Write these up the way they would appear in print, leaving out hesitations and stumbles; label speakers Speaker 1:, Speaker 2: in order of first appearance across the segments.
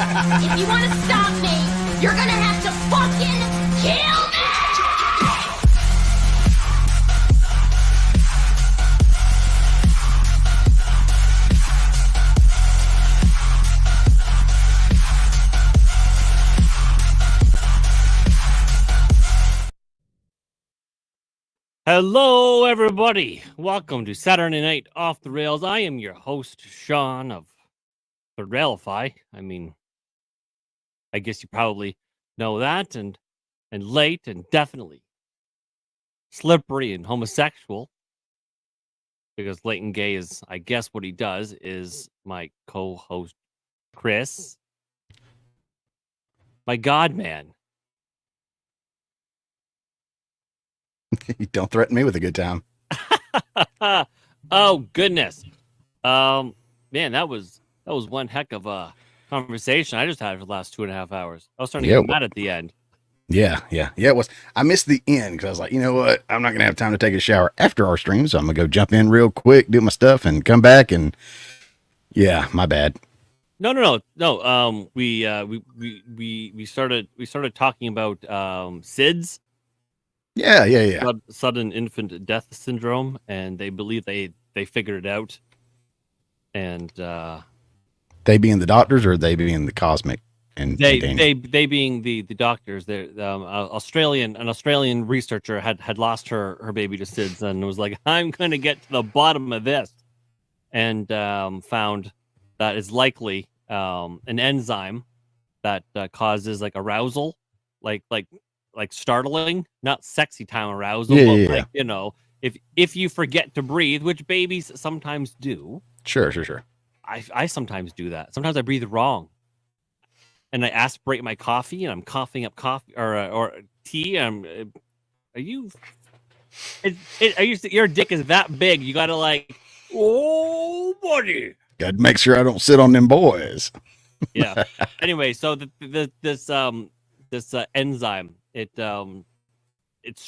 Speaker 1: If you want to stop me, you're gonna have to fucking kill me!
Speaker 2: Hello, everybody. Welcome to Saturday Night Off the Rails. I am your host, Sean of the Railify. I mean, I guess you probably know that, and late, and definitely slippery and homosexual, because Leighton Gay is, I guess, what he does is my co-host, Chris, my God man.
Speaker 3: Don't threaten me with a good time.
Speaker 2: Oh goodness, man, that was one heck of a conversation I just had for the last 2.5 hours. I was starting to get mad at the end.
Speaker 3: Yeah. It was. I missed the end because I was like, you know what? I'm not gonna have time to take a shower after our stream, so I'm gonna go jump in real quick, do my stuff, and come back. And yeah, my bad.
Speaker 2: No. We started talking about SIDS.
Speaker 3: Yeah.
Speaker 2: Sudden infant death syndrome, and they believe they figured it out. And
Speaker 3: they being the doctors, or they being the cosmic, and
Speaker 2: they being the doctors. They're an Australian researcher had lost her baby to SIDS and was like, I'm going to get to the bottom of this, and found that it's likely an enzyme that causes like arousal, like startling, not sexy time arousal, but like, you know, if you forget to breathe, which babies sometimes do.
Speaker 3: Sure.
Speaker 2: I sometimes do that. Sometimes I breathe wrong, and I aspirate my coffee, and I'm coughing up coffee or tea. Are you? Your dick is that big? You gotta like, oh, buddy.
Speaker 3: Gotta make sure I don't sit on them boys.
Speaker 2: Yeah. Anyway, so this enzyme, it's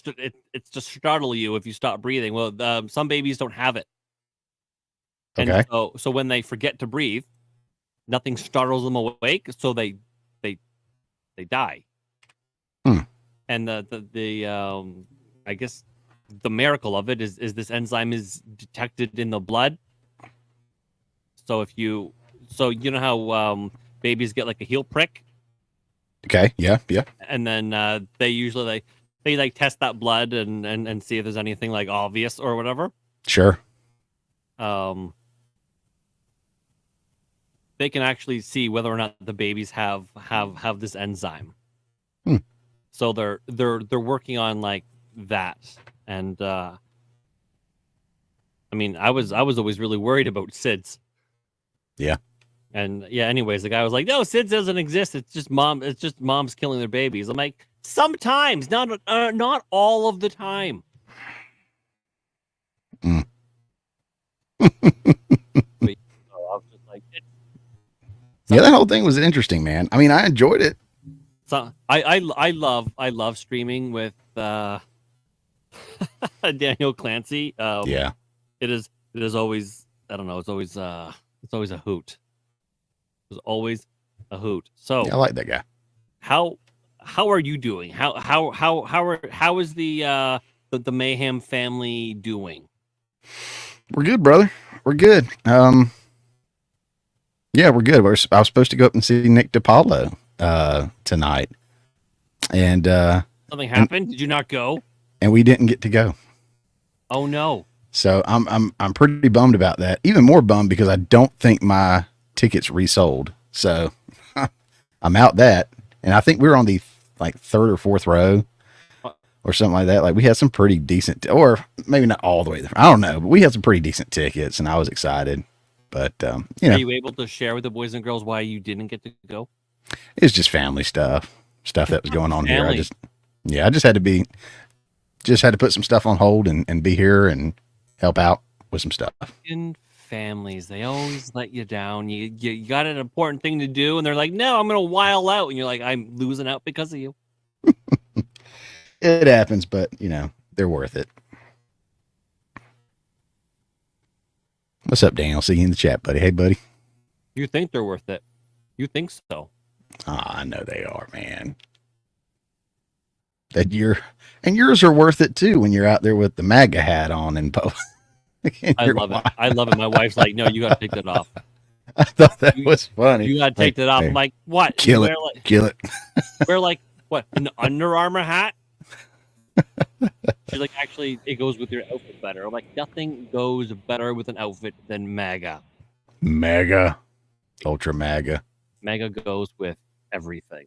Speaker 2: to startle you if you stop breathing. Well, some babies don't have it. And
Speaker 3: okay.
Speaker 2: So when they forget to breathe, nothing startles them awake, so they die. And the I guess the miracle of it is this enzyme is detected in the blood. So you know how babies get like a heel prick.
Speaker 3: Okay. Yeah.
Speaker 2: And then they usually they like test that blood and see if there's anything like obvious or whatever.
Speaker 3: Sure.
Speaker 2: They can actually see whether or not the babies have this enzyme. So they're working on like that. And I mean, I was always really worried about SIDS.
Speaker 3: Yeah.
Speaker 2: And yeah, anyways, the guy was like, no, SIDS doesn't exist. It's just moms killing their babies. I'm like, sometimes, not all of the time.
Speaker 3: Yeah, that whole thing was interesting, man. I mean, I enjoyed it.
Speaker 2: So I love streaming with Daniel Clancy.
Speaker 3: Yeah.
Speaker 2: It is always, I don't know, it's always a hoot. It's always a hoot. So
Speaker 3: yeah, I like that guy.
Speaker 2: How are you doing? How is the Mayhem family doing?
Speaker 3: We're good, brother. We're good. Yeah, we're good. I was supposed to go up and see Nick DiPaolo tonight, and
Speaker 2: something happened. Did you not go?
Speaker 3: And we didn't get to go.
Speaker 2: Oh no!
Speaker 3: So I'm pretty bummed about that. Even more bummed because I don't think my tickets resold. So I'm out that, and I think we were on the like third or fourth row or something like that. Like we had some pretty decent, or maybe not all the way there. I don't know, but we had some pretty decent tickets, and I was excited. But you know,
Speaker 2: are you able to share with the boys and girls why you didn't get to go?
Speaker 3: It's just family stuff that was going on here. I just had to put some stuff on hold and be here and help out with some stuff.
Speaker 2: In families, they always let you down. You got an important thing to do, and they're like, "No, I'm gonna while out," and you're like, "I'm losing out because of you."
Speaker 3: It happens, but you know they're worth it. What's up, Daniel? See you in the chat, buddy. Hey, buddy.
Speaker 2: You think they're worth it? You think so?
Speaker 3: I know they are, man. That yours are worth it too when you're out there with the MAGA hat on and
Speaker 2: I love it. I love it. My wife's like, no, you got to take that off.
Speaker 3: I thought that was funny.
Speaker 2: You got to take that off. I'm like, what?
Speaker 3: Kill it. Kill it.
Speaker 2: Wear like what? An Under Armour hat? She's like, actually, it goes with your outfit better. I'm like, nothing goes better with an outfit than MAGA.
Speaker 3: MAGA. Ultra MAGA.
Speaker 2: MAGA goes with everything.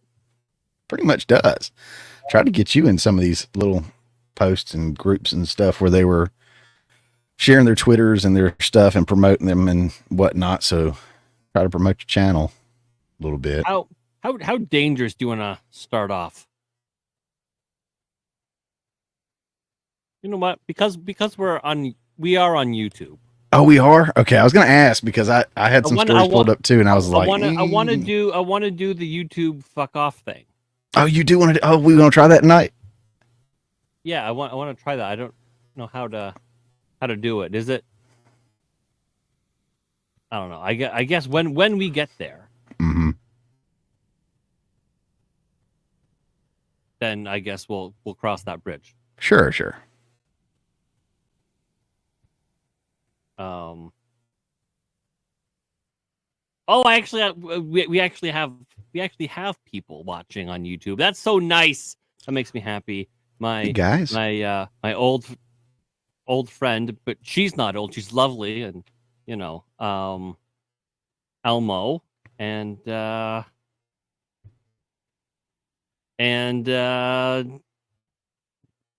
Speaker 3: Pretty much does. Tried to get you in some of these little posts and groups and stuff where they were sharing their Twitters and their stuff and promoting them and whatnot. So try to promote your channel a little bit.
Speaker 2: How dangerous do you want to start off? You know what? Because we are on YouTube.
Speaker 3: Oh, we are? Okay, I was going to ask because I had some stories pulled up too, and I was like,
Speaker 2: I want to do the YouTube fuck off thing.
Speaker 3: Oh, you do want to? Oh, we want to try that tonight?
Speaker 2: Yeah, I want to try that. I don't know how to do it. Is it? I don't know. I guess when we get there, then I guess we'll cross that bridge.
Speaker 3: Sure.
Speaker 2: We actually have people watching on YouTube. That's so nice. That makes me happy.
Speaker 3: Hey guys,
Speaker 2: my old friend, but she's not old. She's lovely, and Elmo and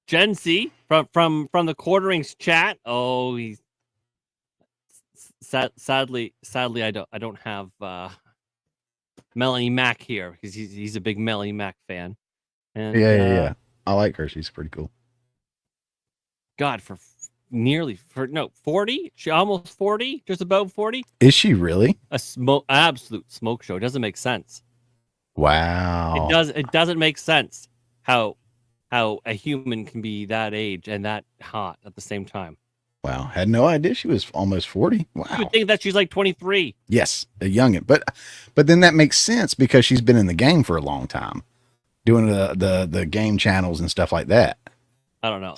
Speaker 2: Jency from the Quarterings chat. Oh, he's sadly I don't have Melanie Mac here because he's a big Melanie Mac fan. And,
Speaker 3: yeah. I like her. She's pretty cool.
Speaker 2: God, for 40. She almost 40, just about 40.
Speaker 3: Is she really?
Speaker 2: Absolute smoke show. It doesn't make sense.
Speaker 3: Wow.
Speaker 2: It doesn't make sense how a human can be that age and that hot at the same time.
Speaker 3: Wow. Had no idea she was almost 40. Wow.
Speaker 2: You would think that she's like 23.
Speaker 3: Yes, a youngin. But then that makes sense because she's been in the game for a long time, doing the game channels and stuff like that.
Speaker 2: I don't know.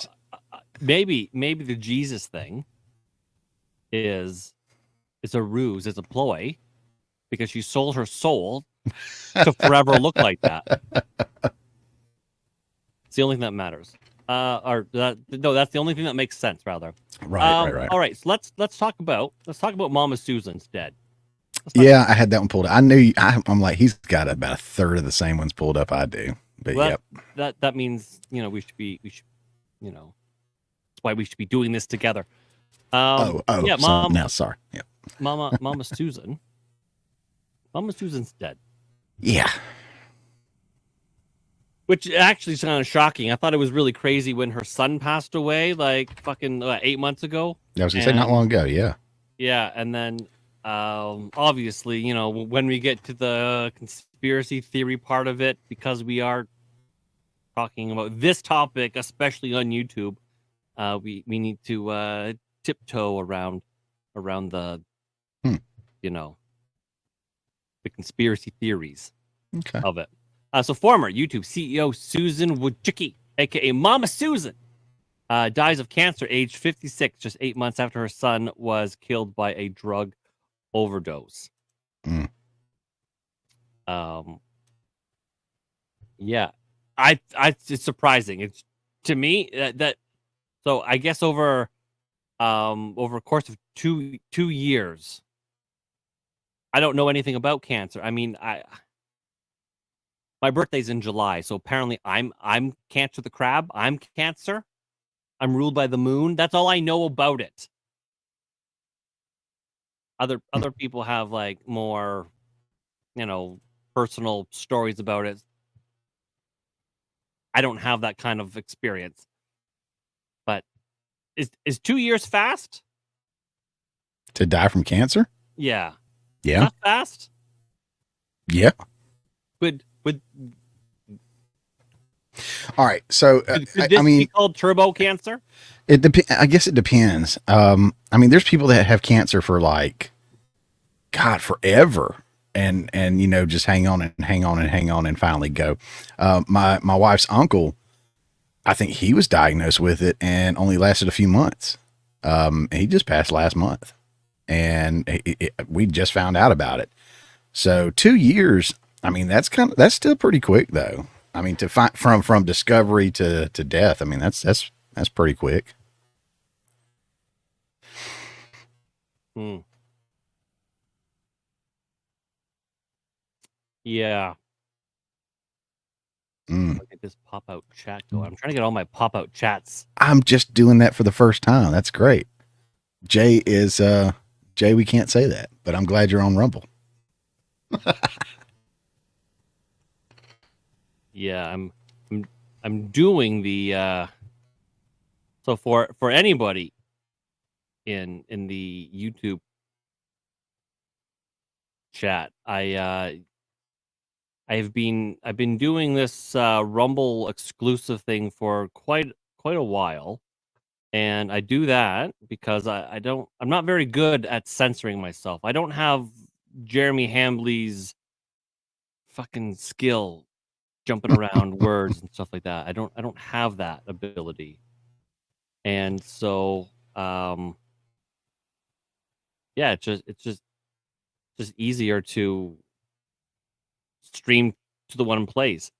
Speaker 2: Maybe the Jesus thing is a ruse, it's a ploy, because she sold her soul to forever look like that. It's the only thing that matters. That's the only thing that makes sense, rather.
Speaker 3: Right.
Speaker 2: All right, so let's talk about Mama Susan's dead.
Speaker 3: Yeah, I had that one pulled up. I knew I'm like, he's got about a third of the same ones pulled up I do. But yep.
Speaker 2: That means we should that's why we should be doing this together.
Speaker 3: Yeah, Mom. Now, sorry. Yep.
Speaker 2: Mama Susan. Mama Susan's dead.
Speaker 3: Yeah.
Speaker 2: Which actually is kind of shocking. I thought it was really crazy when her son passed away, like fucking 8 months ago.
Speaker 3: I was gonna say not long ago. Yeah.
Speaker 2: Yeah, and then obviously, when we get to the conspiracy theory part of it, because we are talking about this topic, especially on YouTube, we need to tiptoe around the the conspiracy theories of it. So former YouTube CEO Susan Wojcicki, aka Mama Susan, dies of cancer, age 56, just 8 months after her son was killed by a drug overdose. Yeah, it's surprising. It's to me that so I guess over a course of two years, I don't know anything about cancer. I mean, my birthday's in July, so apparently I'm Cancer the Crab. I'm Cancer. I'm ruled by the moon. That's all I know about it. Other people have like more, personal stories about it. I don't have that kind of experience. But is 2 years fast?
Speaker 3: To die from cancer?
Speaker 2: Yeah.
Speaker 3: Yeah.
Speaker 2: Not fast?
Speaker 3: Yeah.
Speaker 2: Would
Speaker 3: all right. So
Speaker 2: could this be called turbo cancer?
Speaker 3: I guess it depends. There's people that have cancer for like, God, forever. and just hang on and hang on and hang on and finally go. My wife's uncle, I think he was diagnosed with it and only lasted a few months. He just passed last month, and we just found out about it. So 2 years. I mean, that's still pretty quick though. I mean, to find from discovery to death. I mean, that's pretty quick.
Speaker 2: Hmm. Yeah.
Speaker 3: Mm.
Speaker 2: Look at this pop-out chat going. I'm trying to get all my pop-out chats.
Speaker 3: I'm just doing that for the first time. That's great. Jay, we can't say that, but I'm glad you're on Rumble.
Speaker 2: Yeah, I'm doing the so for anybody in the YouTube chat, I've been doing this Rumble exclusive thing for quite a while, and I do that because I'm not very good at censoring myself. I don't have Jeremy Hambley's fucking skill jumping around words and stuff like that. I don't have that ability. And so yeah, it's just easier to stream to the one place.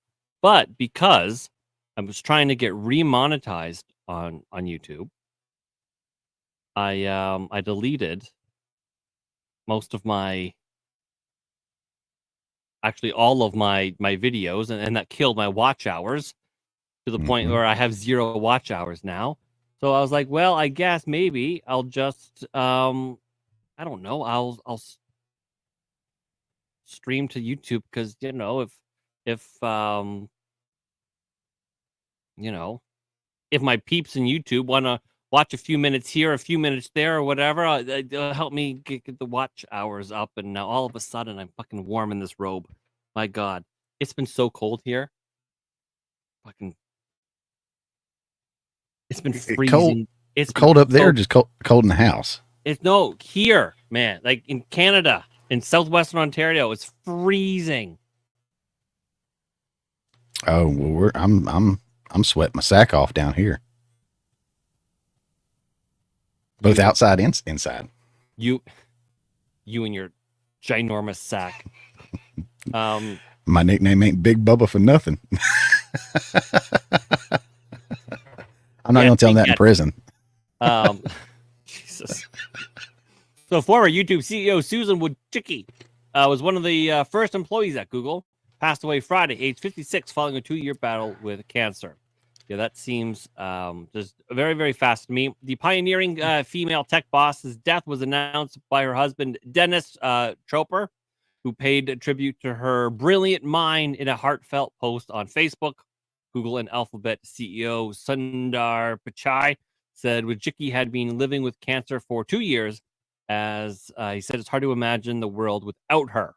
Speaker 2: But because I was trying to get remonetized on YouTube, I deleted most of my, actually all of my videos, and that killed my watch hours to the point where I have 0 watch hours now. So I was like, well, I guess maybe I'll just I don't know, I'll stream to YouTube, because if my peeps in YouTube want to watch a few minutes here, a few minutes there, or whatever, it'll help me get the watch hours up. And now all of a sudden, I'm fucking warm in this robe. My God, it's been so cold here. Fucking, it's been freezing. It's
Speaker 3: cold up there, just cold in the house.
Speaker 2: It's no here, man. Like in Canada, in southwestern Ontario, it's freezing.
Speaker 3: Oh well, I'm sweating my sack off down here, both outside and inside.
Speaker 2: You and your ginormous sack.
Speaker 3: My nickname ain't Big Bubba for nothing. I'm not gonna tell him that in prison.
Speaker 2: Jesus. So former YouTube CEO Susan Wojcicki was one of the first employees at Google. Passed away Friday, age 56, following a 2-year battle with cancer. Yeah, that seems just very, very fast to me. The pioneering female tech boss's death was announced by her husband, Dennis Troper, who paid tribute to her brilliant mind in a heartfelt post on Facebook. Google and Alphabet CEO Sundar Pichai said Wojcicki had been living with cancer for 2 years. As he said, it's hard to imagine the world without her.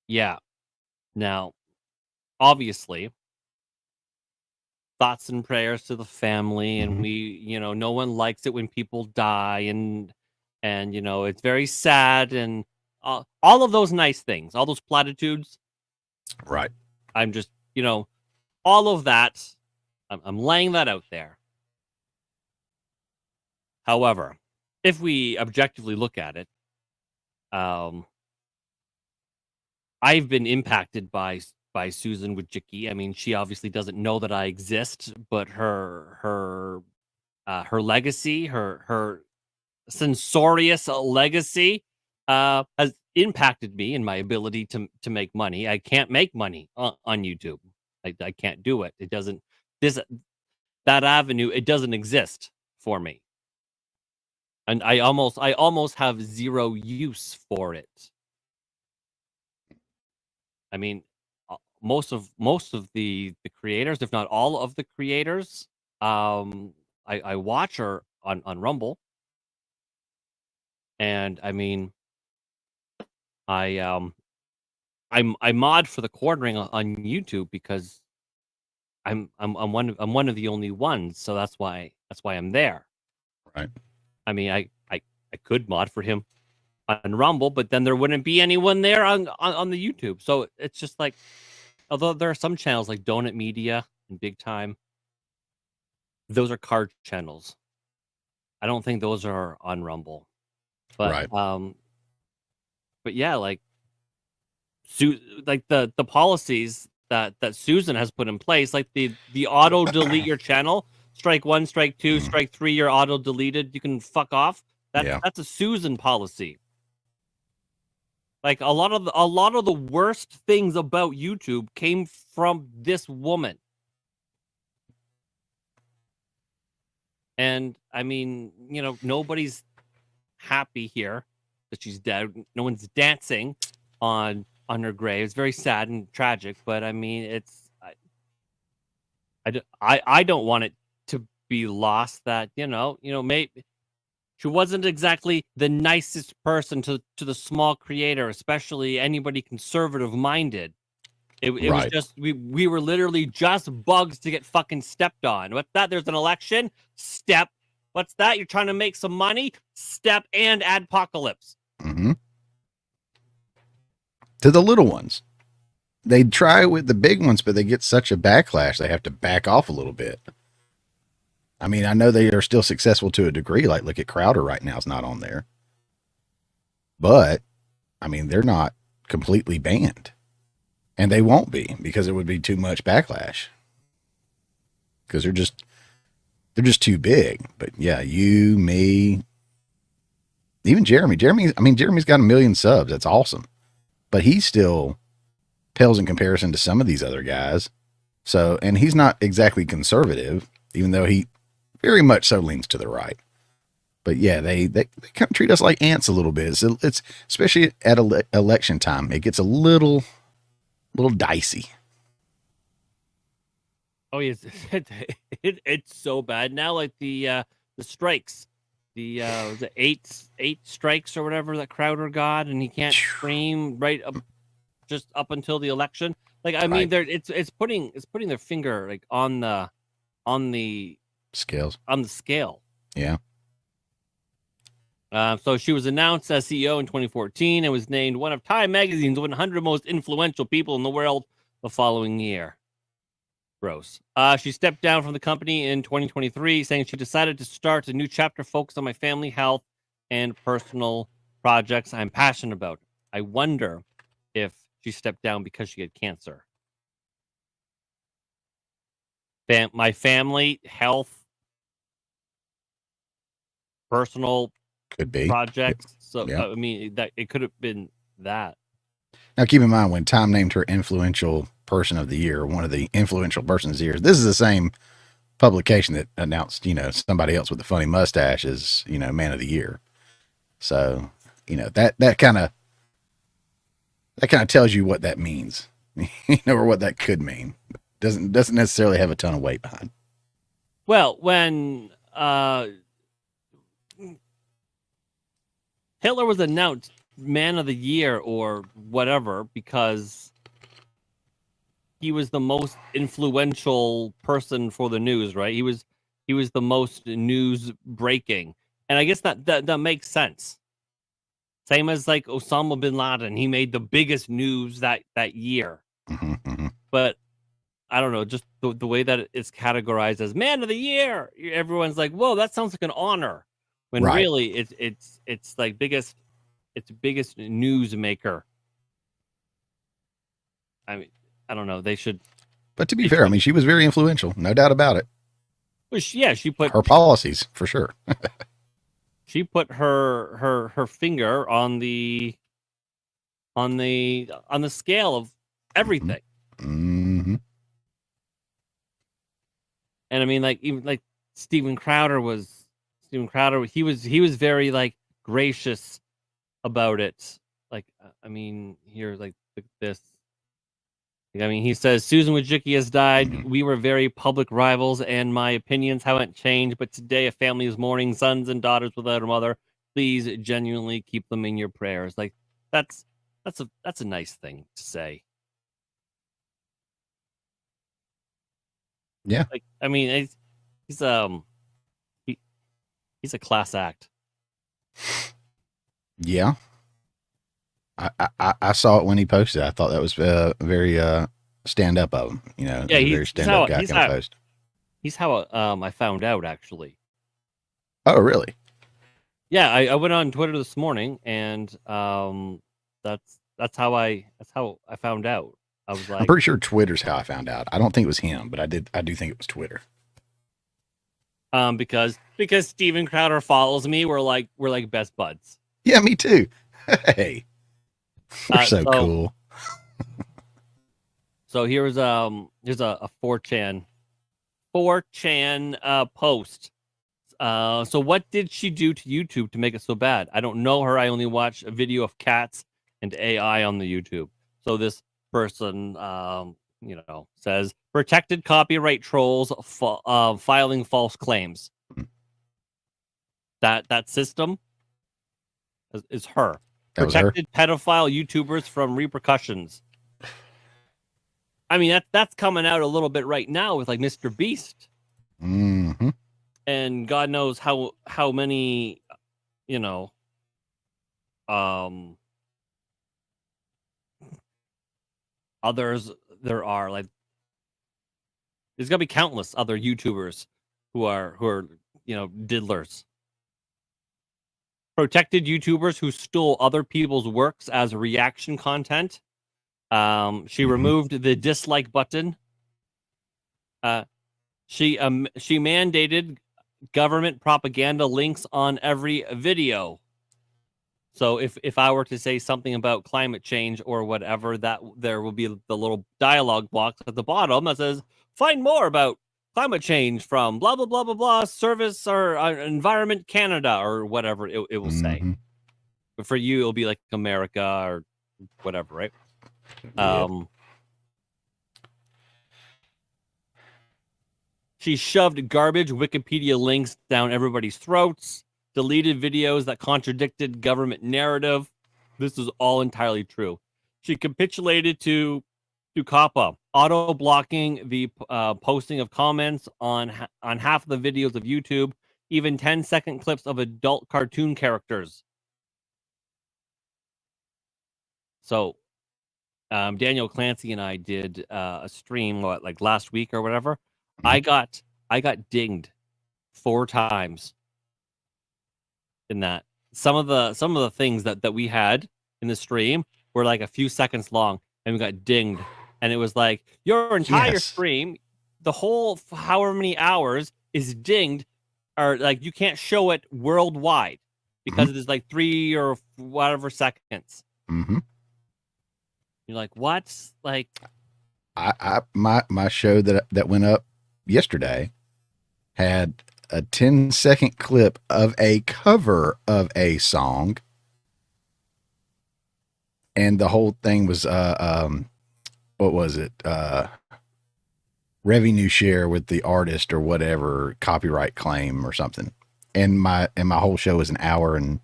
Speaker 2: Yeah. Now, obviously, thoughts and prayers to the family, and we, no one likes it when people die, and it's very sad, and all of those nice things, all those platitudes.
Speaker 3: Right.
Speaker 2: I'm just, all of that, I'm laying that out there. However, if we objectively look at it, I've been impacted by Susan Wojcicki. I mean, she obviously doesn't know that I exist, but her legacy, her censorious legacy, has impacted me in my ability to make money. I can't make money on YouTube. I can't do it. It doesn't. That avenue, it doesn't exist for me, and I almost have 0 use for it. I mean, most of the creators, if not all of the creators, I watch her on Rumble, and I mean, I mod for the Quartering on YouTube because I'm one of the only ones, so that's why I'm there.
Speaker 3: Right.
Speaker 2: I mean, I could mod for him on Rumble, but then there wouldn't be anyone there on the YouTube. So it's just like, although there are some channels like Donut Media and Big Time, those are card channels. I don't think those are on Rumble. But
Speaker 3: Right.
Speaker 2: but yeah, like the policies that Susan has put in place, like the auto delete your channel, strike 1, strike 2, strike 3, you're auto deleted, you can fuck off. That's a Susan policy. Like a lot of the worst things about YouTube came from this woman. And I mean, you know, nobody's happy here that she's dead. No one's dancing on her grave. It's very sad and tragic, but I mean, it's I don't want it to be lost that, you know, maybe she wasn't exactly the nicest person to the small creator, especially anybody conservative minded. It was
Speaker 3: Right.
Speaker 2: just we were literally just bugs to get fucking stepped on. What's that? There's an election. Step. What's that? You're trying to make some money. Step and adpocalypse.
Speaker 3: Mm-hmm. To the little ones, they try with the big ones, but they get such a backlash. They have to back off a little bit. I mean, I know they are still successful to a degree. Like, look at Crowder right now; is not on there, but I mean, they're not completely banned, and they won't be because it would be too much backlash. Because they're just too big. But yeah, you, me, even Jeremy. I mean, Jeremy's got 1 million subs. That's awesome, but he still pales in comparison to some of these other guys. So, and he's not exactly conservative, even though he very much so leans to the right. But yeah, they kind of treat us like ants a little bit. It's especially at election time, it gets a little dicey.
Speaker 2: Oh yes, it's so bad now. Like the strikes, the eight strikes or whatever that Crowder got, and he can't stream right up just up until the election. Like I mean, it's putting their finger like on the
Speaker 3: scales
Speaker 2: on the scale.
Speaker 3: Yeah.
Speaker 2: So she was announced as CEO in 2014 and was named one of Time Magazine's 100 most influential people in the world the following year. Gross. She stepped down from the company in 2023, saying she decided to start a new chapter focused on my family, health, and personal projects I'm passionate about. I wonder if she stepped down because she had cancer. My family, health, personal
Speaker 3: could be
Speaker 2: projects. So
Speaker 3: yeah.
Speaker 2: I mean, that it could have been that.
Speaker 3: Now, keep in mind when Time named her influential person of the year, one of the influential persons of the year. This is the same publication that announced, you know, somebody else with a funny mustache as, you know, man of the year. So, you know, that kind of tells you what that means, you know, or what that could mean. Doesn't necessarily have a ton of weight behind.
Speaker 2: Well, when Hitler was announced man of the year or whatever because he was the most influential person for the news, right? He was the most news breaking. And I guess that makes sense. Same as like Osama bin Laden, he made the biggest news that year.
Speaker 3: Mm-hmm, mm-hmm.
Speaker 2: But I don't know, just the way that it's categorized as man of the year, everyone's like, "Whoa, that sounds like an honor." When
Speaker 3: right.
Speaker 2: really it's like biggest news maker. I mean, I don't know. They should.
Speaker 3: But to be fair, I mean, she was very influential, no doubt about it.
Speaker 2: Well, she put
Speaker 3: her policies for sure.
Speaker 2: She put her finger on the scale of everything.
Speaker 3: Mm-hmm.
Speaker 2: And I mean, like even like Steven Crowder, he was very like gracious about it. Like, I mean, here, like this. I mean, he says, Susan Wojcicki has died. We were very public rivals, and my opinions haven't changed. But today, a family is mourning sons and daughters without a mother. Please genuinely keep them in your prayers. Like, that's a nice thing to say.
Speaker 3: Yeah.
Speaker 2: Like, I mean, he's a class act.
Speaker 3: Yeah. I saw it when he posted. I thought that was very stand up of him. You know,
Speaker 2: Yeah,
Speaker 3: he's a very stand up guy
Speaker 2: he's
Speaker 3: kind of
Speaker 2: how
Speaker 3: post.
Speaker 2: he's how I found out actually.
Speaker 3: Oh, really?
Speaker 2: Yeah, I went on Twitter this morning, and that's how I found out. I was
Speaker 3: I'm
Speaker 2: like,
Speaker 3: pretty sure Twitter's how I found out. I don't think it was him, but I do think it was Twitter.
Speaker 2: because Steven Crowder follows me. We're like best buds.
Speaker 3: Yeah, me too. Hey, we're so
Speaker 2: so
Speaker 3: cool.
Speaker 2: So here's a 4chan post. So what did she do to YouTube to make it so bad? I don't know her. I only watch a video of cats and AI on the YouTube. So this person, says protected copyright trolls filing false claims. That system is her.
Speaker 3: That was her?
Speaker 2: Protected pedophile YouTubers from repercussions. I mean, that's coming out a little bit right now with like Mr. Beast.
Speaker 3: Mm-hmm.
Speaker 2: And God knows how many, others there are. Like, there's gonna be countless other YouTubers who are diddlers. Protected YouTubers who stole other people's works as reaction content. She removed the dislike button. She mandated government propaganda links on every video. So if I were to say something about climate change or whatever, that there will be the little dialogue box at the bottom that says, find more about climate change from blah, blah, blah, blah, blah, service or Environment Canada or whatever it will say. But for you, it'll be like America or whatever, right?
Speaker 3: Yeah.
Speaker 2: She shoved garbage Wikipedia links down everybody's throats, deleted videos that contradicted government narrative. This is all entirely true. She capitulated to COPPA, auto-blocking the posting of comments on half of the videos of YouTube, even 10-second clips of adult cartoon characters. So, Daniel Clancy and I did a stream like last week or whatever. I got dinged 4 times in that. Some of the things that we had in the stream were like a few seconds long, and we got dinged, and it was like your entire stream, the whole however many hours is dinged, or like you can't show it worldwide because it is like 3 or whatever seconds.
Speaker 3: Mm-hmm.
Speaker 2: You're like, what? Like,
Speaker 3: my show that went up yesterday had a 10-second clip of a cover of a song, and the whole thing was what was it? Revenue share with the artist or whatever, copyright claim or something. And my whole show was an hour and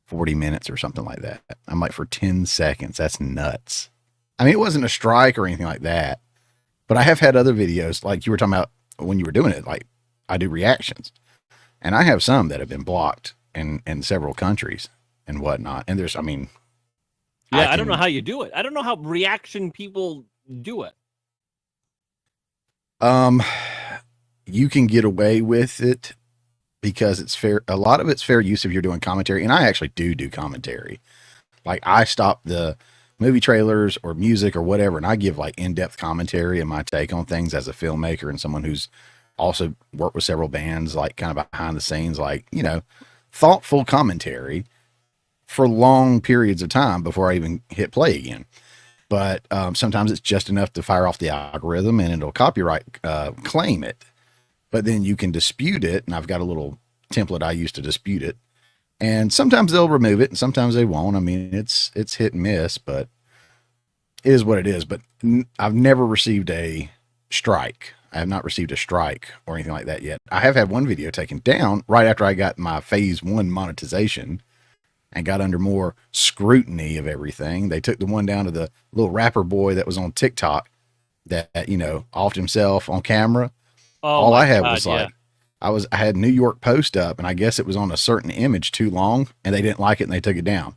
Speaker 3: 40 minutes or something like that. I'm like, for 10 seconds, that's nuts. I mean, it wasn't a strike or anything like that, but I have had other videos like you were talking about when you were doing it. Like, I do reactions, and I have some that have been blocked in several countries and whatnot. And there's, I mean,
Speaker 2: I don't know how you do it. I don't know how reaction people do it.
Speaker 3: You can get away with it because it's fair. A lot of it's fair use if you're doing commentary. And I actually do commentary. Like, I stop the movie trailers or music or whatever, and I give like in-depth commentary and my take on things as a filmmaker and someone who's also worked with several bands, like kind of behind the scenes, like, thoughtful commentary for long periods of time before I even hit play again. But sometimes it's just enough to fire off the algorithm and it'll copyright claim it. But then you can dispute it, and I've got a little template I use to dispute it. And sometimes they'll remove it, and sometimes they won't. I mean, it's hit and miss, but it is what it is. But I've never received a strike. I have not received a strike or anything like that yet. I have had one video taken down right after I got my phase 1 monetization and got under more scrutiny of everything. They took the one down to the little rapper boy that was on TikTok that, offed himself on camera.
Speaker 2: Oh,
Speaker 3: all I had was like, I had New York Post up, and I guess it was on a certain image too long, and they didn't like it, and they took it down.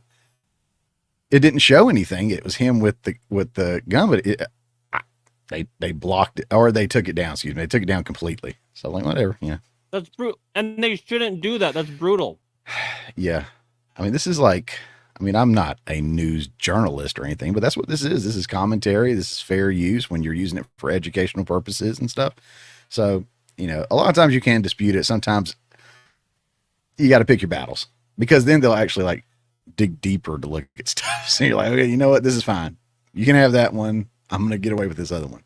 Speaker 3: It didn't show anything. It was him with the gun, but they blocked it, or they took it down. Excuse me, they took it down completely. So like whatever, yeah.
Speaker 2: That's brutal, and they shouldn't do that. That's brutal.
Speaker 3: Yeah, I mean, this is like, I mean, I'm not a news journalist or anything, but that's what this is. This is commentary. This is fair use when you're using it for educational purposes and stuff. So, you know, a lot of times you can dispute it. Sometimes you got to pick your battles, because then they'll actually like dig deeper to look at stuff. So you're like, okay, you know what? This is fine. You can have that one. I'm going to get away with this other one.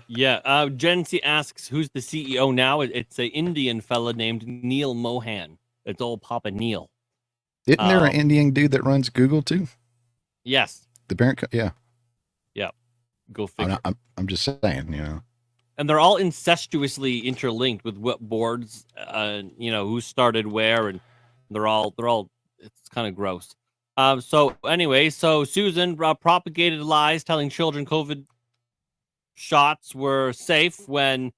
Speaker 2: Yeah. Gen C asks, who's the CEO now? It's an Indian fella named Neil Mohan. It's old Papa Neil.
Speaker 3: Isn't there an Indian dude that runs Google too?
Speaker 2: Yes.
Speaker 3: The parent, yeah.
Speaker 2: Yeah. Go figure.
Speaker 3: I'm just saying, you know.
Speaker 2: And they're all incestuously interlinked with what boards, you know, who started where, and they're all. It's kind of gross. So anyway, so Susan propagated lies telling children COVID shots were safe when,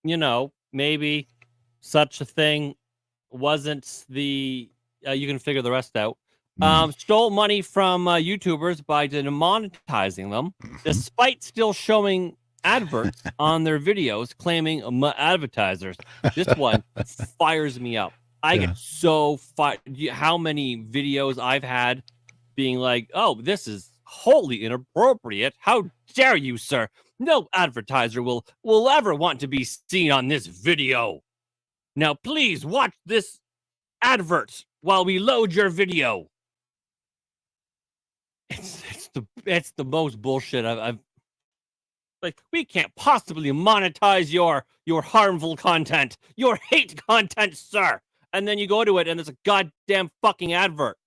Speaker 2: you know, maybe such a thing wasn't the. You can figure the rest out. Stole money from YouTubers by demonetizing them, despite still showing adverts on their videos, claiming advertisers. This one fires me up. I get so fired. How many videos I've had being like, "Oh, this is wholly inappropriate. How dare you, sir? No advertiser will ever want to be seen on this video. Now, please watch this advert while we load your video." It's the most bullshit I've like. We can't possibly monetize your harmful content, your hate content, sir. And then you go to it and there's a goddamn fucking advert.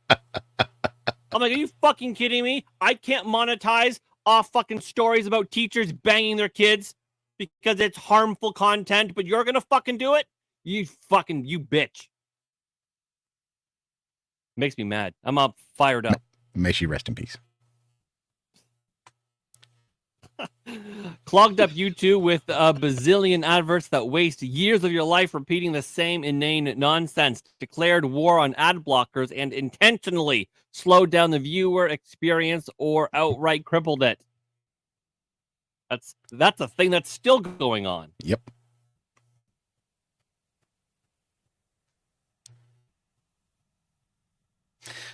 Speaker 2: I'm like, are you fucking kidding me? I can't monetize off fucking stories about teachers banging their kids because it's harmful content, but you're gonna fucking do it? You bitch. Makes me mad. I'm up fired up.
Speaker 3: May she rest in peace.
Speaker 2: Clogged up YouTube with a bazillion adverts that waste years of your life repeating the same inane nonsense. Declared war on ad blockers and intentionally slowed down the viewer experience or outright crippled it. That's a thing that's still going on.
Speaker 3: Yep.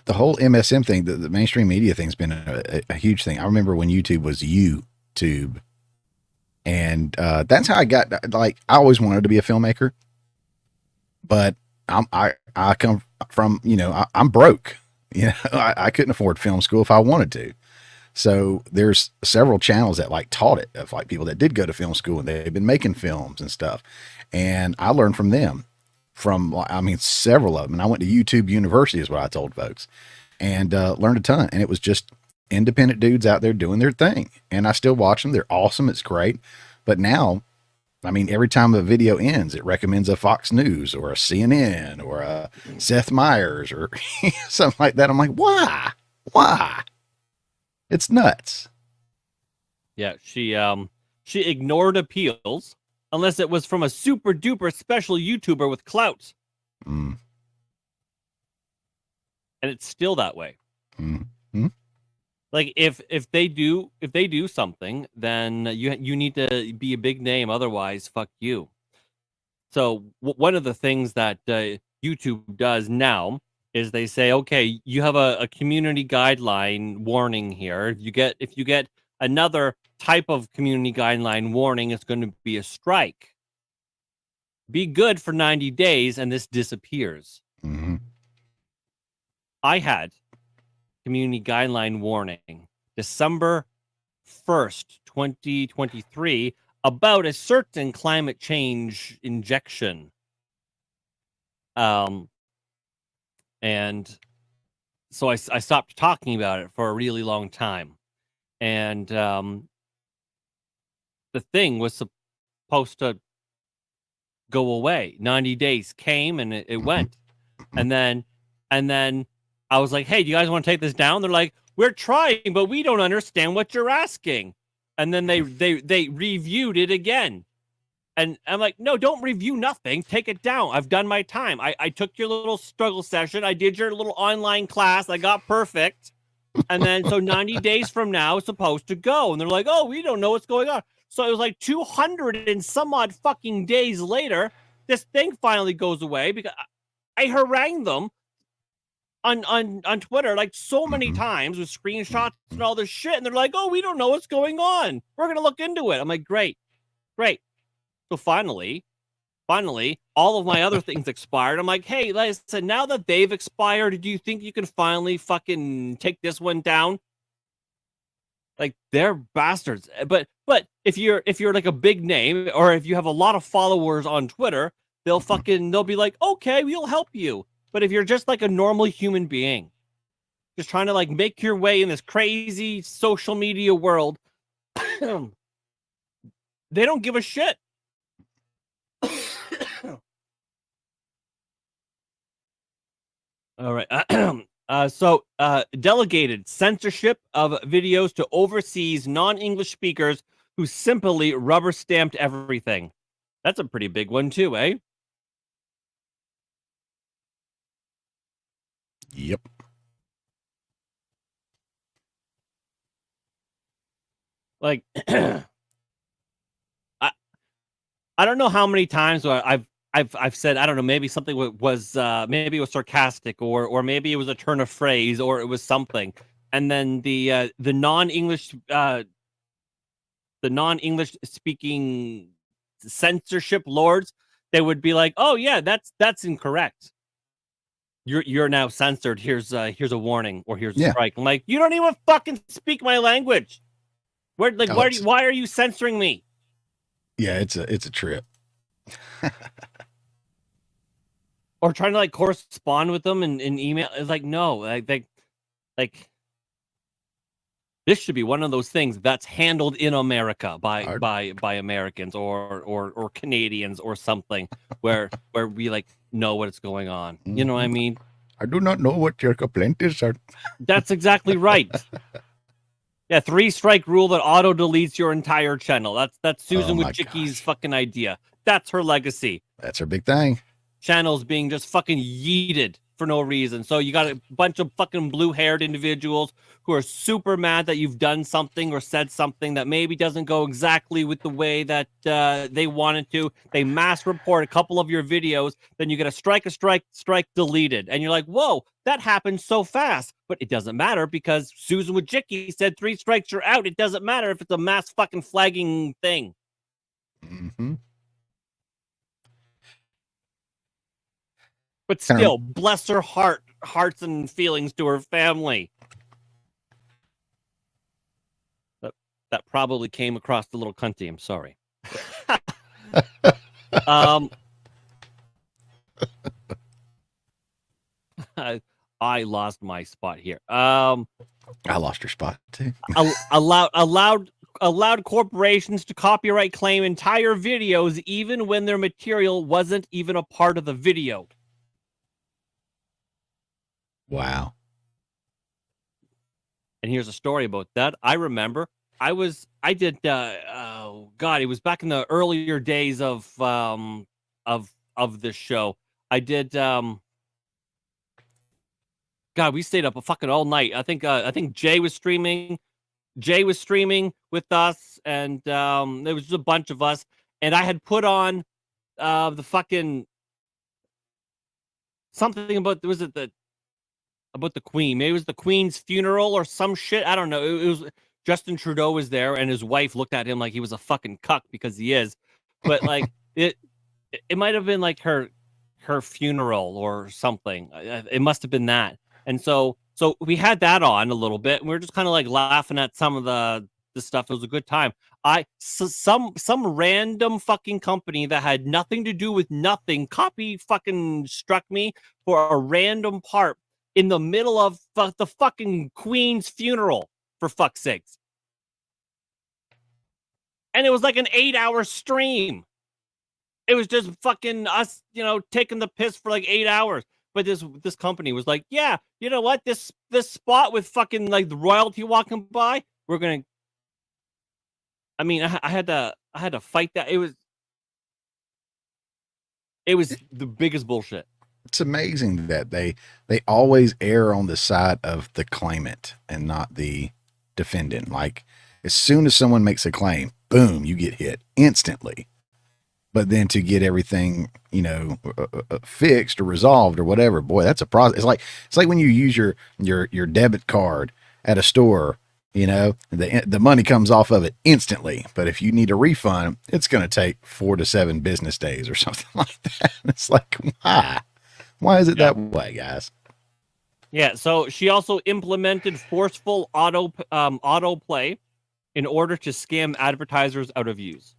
Speaker 3: The whole MSM thing, the mainstream media thing's been a huge thing. I remember when YouTube was YouTube, and that's how I got, like, I always wanted to be a filmmaker, but I come from, you know, I'm broke, you know, I couldn't afford film school if I wanted to. So there's several channels that like taught it, of like people that did go to film school and they've been making films and stuff. And I learned from them. Several of them. And I went to YouTube University is what I told folks, and learned a ton. And it was just independent dudes out there doing their thing. And I still watch them. They're awesome. It's great. But now, I mean, every time a video ends, it recommends a Fox News or a CNN or a Seth Meyers or something like that. I'm like, why? Why? It's nuts.
Speaker 2: Yeah, she ignored appeals unless it was from a super duper special YouTuber with clout. And it's still that way. Like if they do something, then you need to be a big name. Otherwise, fuck you. So one of the things that YouTube does now is they say, okay, you have a community guideline warning here. If you get another type of community guideline warning, it's going to be a strike. Be good for 90 days and this disappears. I had community guideline warning December 1st, 2023 about a certain climate change injection. And so I stopped talking about it for a really long time. And the thing was supposed to go away. 90 days came and it went. And then I was like, hey, do you guys want to take this down? They're like, we're trying, but we don't understand what you're asking. and then they reviewed it again. And I'm like, no, don't review nothing. Take it down. I've done my time. I took your little struggle session. I did your little online class. I got perfect. And then so 90 days from now it's supposed to go. And they're like, oh, we don't know what's going on. So it was like 200 and some odd fucking days later, this thing finally goes away because I harangued them on Twitter like so many times with screenshots and all this shit. And they're like, oh, we don't know what's going on. We're going to look into it. I'm like, great. So finally, all of my other things expired. I'm like, hey, like I said, now that they've expired, do you think you can finally fucking take this one down? Like, they're bastards. But if you're like a big name, or if you have a lot of followers on Twitter, they'll be like, okay, we'll help you. But if you're just like a normal human being, just trying to like make your way in this crazy social media world, they don't give a shit. All right. So delegated censorship of videos to overseas non-English speakers who simply rubber stamped everything. That's a pretty big one too, eh?
Speaker 3: Yep.
Speaker 2: Like, I don't know how many times I've said, I don't know, maybe something was maybe it was sarcastic, or maybe it was a turn of phrase, or it was something, and then the non-English speaking censorship lords, they would be like, oh yeah, that's incorrect. You're now censored. Here's a warning, or here's a strike. I'm like, you don't even fucking speak my language. Why are you censoring me?
Speaker 3: Yeah, it's a trip.
Speaker 2: Or trying to like correspond with them in email. It's like, no, like this should be one of those things that's handled in America by Americans or Canadians or something, where we like know what's going on. You know what I mean?
Speaker 3: I do not know what your complaint is, sir.
Speaker 2: That's exactly right. Yeah, 3-strike rule that auto deletes your entire channel. That's Susan Wojcicki's fucking idea. That's her legacy.
Speaker 3: That's her big thing.
Speaker 2: Channels being just fucking yeeted for no reason. So you got a bunch of fucking blue-haired individuals who are super mad that you've done something or said something that maybe doesn't go exactly with the way that they wanted to. They mass report a couple of your videos, then you get a strike deleted. And you're like, whoa, that happened so fast. But it doesn't matter because Susan Wojcicki said 3 strikes are out. It doesn't matter if it's a mass fucking flagging thing.
Speaker 3: Mm-hmm.
Speaker 2: But still, bless her hearts and feelings to her family. That probably came across the little cunty. I'm sorry. I lost my spot here.
Speaker 3: I lost your spot too.
Speaker 2: allowed corporations to copyright claim entire videos even when their material wasn't even a part of the video.
Speaker 3: Wow.
Speaker 2: And here's a story about that. I remember it was back in the earlier days of this show. I did we stayed up a fucking all night. I think Jay was streaming with us, and there was just a bunch of us, and I had put on the fucking something about about the Queen. Maybe it was the Queen's funeral or some shit. I don't know. It was Justin Trudeau was there, and his wife looked at him like he was a fucking cuck, because he is. But like it might have been like her funeral or something. It must have been that. And so we had that on a little bit, and we were just kind of like laughing at some of the stuff. It was a good time. Some random fucking company that had nothing to do with nothing fucking struck me for a random part in the middle of the fucking Queen's funeral, for fuck's sakes. And it was like an 8-hour stream. It was just fucking us, taking the piss for like 8 hours. But this company was like, yeah, you know what? This spot with fucking like the royalty walking by, we're gonna I mean, I had to fight that. It was the biggest bullshit.
Speaker 3: It's amazing that they always err on the side of the claimant and not the defendant. Like as soon as someone makes a claim, boom, you get hit instantly. But then to get everything, fixed or resolved or whatever, boy, that's a process. It's like when you use your debit card at a store, the money comes off of it instantly. But if you need a refund, it's going to take 4 to 7 business days or something like that. And it's like, why? Why is it that way, guys?
Speaker 2: Yeah. So she also implemented forceful auto play in order to scam advertisers out of views.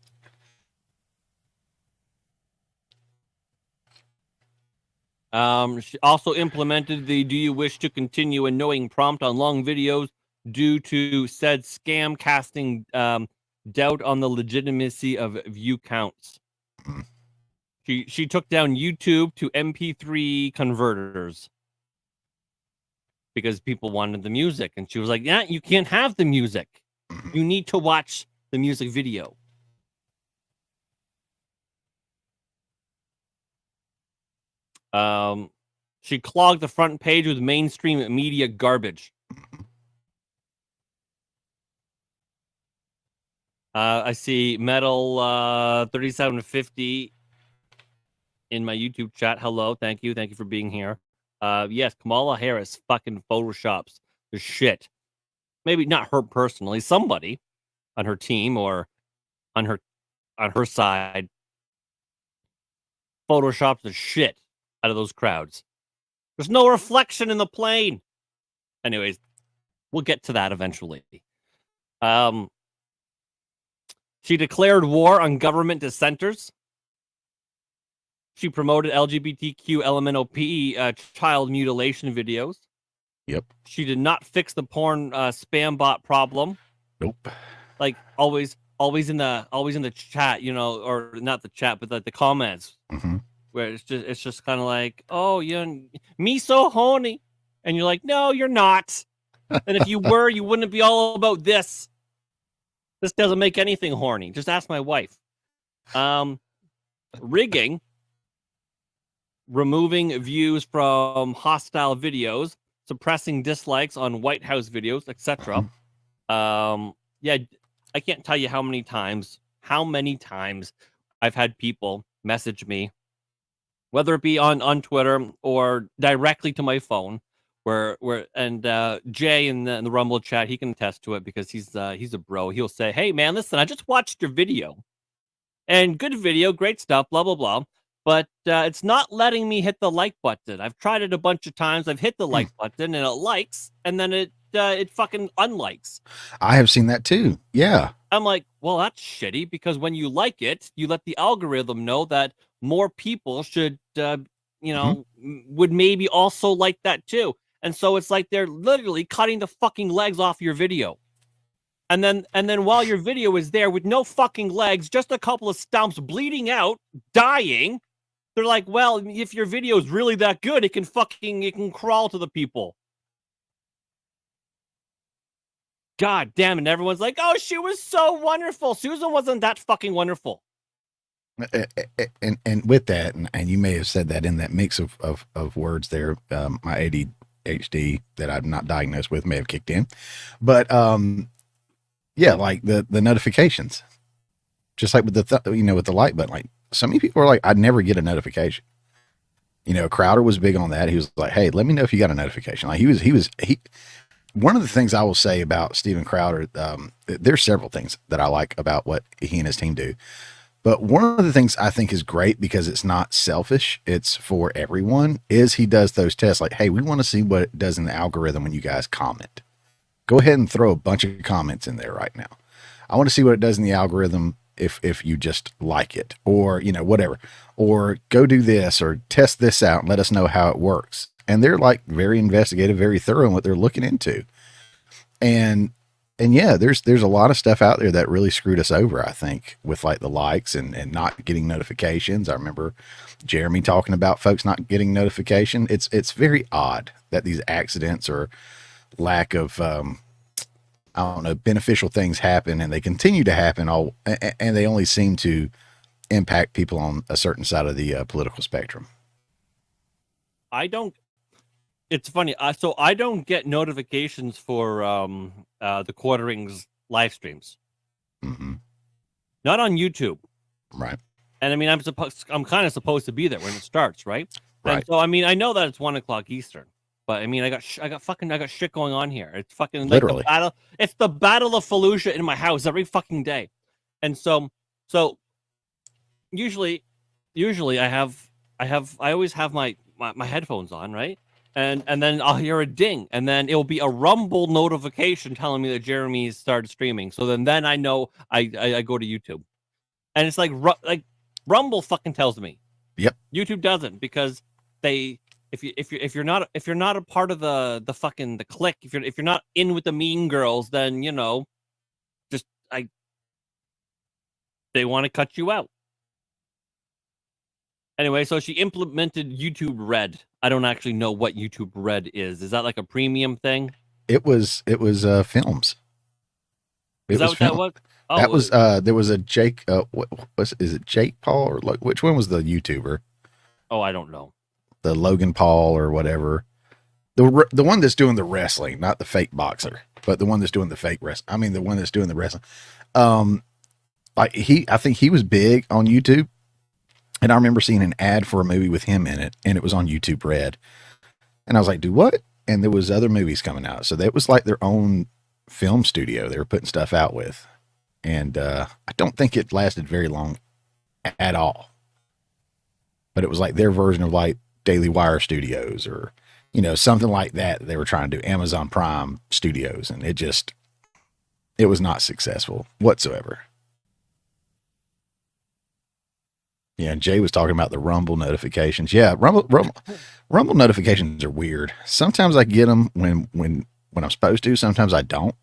Speaker 2: She also implemented the "Do you wish to continue annoying" prompt on long videos due to said scam, casting doubt on the legitimacy of view counts. She took down YouTube to MP3 converters because people wanted the music, and she was like, "Yeah, you can't have the music. You need to watch the music video." She clogged the front page with mainstream media garbage. I see Metal 3750 in my YouTube chat. Hello, thank you for being here. Yes, Kamala Harris fucking photoshops the shit. Maybe not her personally, somebody on her team or on her side photoshops the shit out of those crowds. There's no reflection in the plane. Anyways, we'll get to that eventually. She declared war on government dissenters. She promoted LGBTQ LMNOP child mutilation videos.
Speaker 3: Yep.
Speaker 2: She did not fix the porn spam bot problem.
Speaker 3: Nope.
Speaker 2: Like always in the chat, or not the chat, but the comments.
Speaker 3: Mm-hmm.
Speaker 2: Where it's just kind of like, oh, me so horny, and you're like, no, you're not. And if you were, you wouldn't be all about this. This doesn't make anything horny. Just ask my wife. Rigging, removing views from hostile videos, suppressing dislikes on White House videos, etc. Yeah, I can't tell you how many times I've had people message me, whether it be on Twitter or directly to my phone, where Jay in the Rumble chat, he can attest to it because he's a bro. He'll say, "Hey man, listen, I just watched your video, and good video, great stuff, blah blah blah, but it's not letting me hit the like button. I've tried it a bunch of times. I've hit the like button and it likes, and then it fucking unlikes."
Speaker 3: I have seen that too. Yeah.
Speaker 2: I'm like, well, that's shitty because when you like it, you let the algorithm know that more people should, would maybe also like that too. And so it's like they're literally cutting the fucking legs off your video. And then while your video is there with no fucking legs, just a couple of stumps bleeding out, dying, they're like, well, if your video is really that good, it can crawl to the people. God damn it. Everyone's like, oh, she was so wonderful. Susan wasn't that fucking wonderful.
Speaker 3: And with that, and you may have said that in that mix of words there, my ADHD that I'm not diagnosed with may have kicked in. But yeah, like the notifications, just like with with the like button, like so many people are like, I'd never get a notification. Crowder was big on that. He was like, hey, let me know if you got a notification. Like he one of the things I will say about Steven Crowder, there's several things that I like about what he and his team do. But one of the things I think is great because it's not selfish, it's for everyone, is he does those tests like, hey, we want to see what it does in the algorithm when you guys comment. Go ahead and throw a bunch of comments in there right now. I want to see what it does in the algorithm if you just like it or, whatever. Or go do this or test this out and let us know how it works. And they're like very investigative, very thorough in what they're looking into. And yeah, there's a lot of stuff out there that really screwed us over, I think, with like the likes and not getting notifications. I remember Jeremy talking about folks not getting notification. It's very odd that these accidents or lack of I don't know, beneficial things happen, and they continue to happen, and they only seem to impact people on a certain side of the political spectrum.
Speaker 2: I don't. It's funny. So I don't get notifications for the Quarterings live streams.
Speaker 3: Mm-hmm.
Speaker 2: Not on YouTube.
Speaker 3: Right.
Speaker 2: And I mean, I'm kind of supposed to be there when it starts, right?
Speaker 3: Right.
Speaker 2: And so I mean, I know that it's 1:00 Eastern, but I mean, I got shit going on here. It's fucking like
Speaker 3: Literally.
Speaker 2: the battle. It's the Battle of Fallujah in my house every fucking day, and so usually I always have my headphones on, right? And then I'll hear a ding, and then it'll be a Rumble notification telling me that Jeremy's started streaming. So then I know I go to YouTube, and it's like Rumble fucking tells me.
Speaker 3: Yep.
Speaker 2: YouTube doesn't, because if you're not a part of the fucking the clique, if you're not in with the mean girls, then they want to cut you out. Anyway, so she implemented YouTube Red. I don't actually know what YouTube Red is. Is that like a premium thing?
Speaker 3: It was films.
Speaker 2: Is that what that was? Oh,
Speaker 3: that was there was a Jake. Is it Jake Paul, or like which one was the YouTuber?
Speaker 2: Oh, I don't know.
Speaker 3: The Logan Paul or whatever. The one that's doing the wrestling, not the fake boxer, but the one that's doing the fake wrestling. I mean, the one that's doing the wrestling. I think he was big on YouTube. And I remember seeing an ad for a movie with him in it, and it was on YouTube Red. And I was like, do what? And there was other movies coming out. So that was like their own film studio they were putting stuff out with. And I don't think it lasted very long at all. But it was like their version of like Daily Wire Studios, or, something like that they were trying to do, Amazon Prime Studios. And it was not successful whatsoever. Yeah, Jay was talking about the Rumble notifications. Yeah, Rumble notifications are weird. Sometimes I get them when I'm supposed to. Sometimes I don't.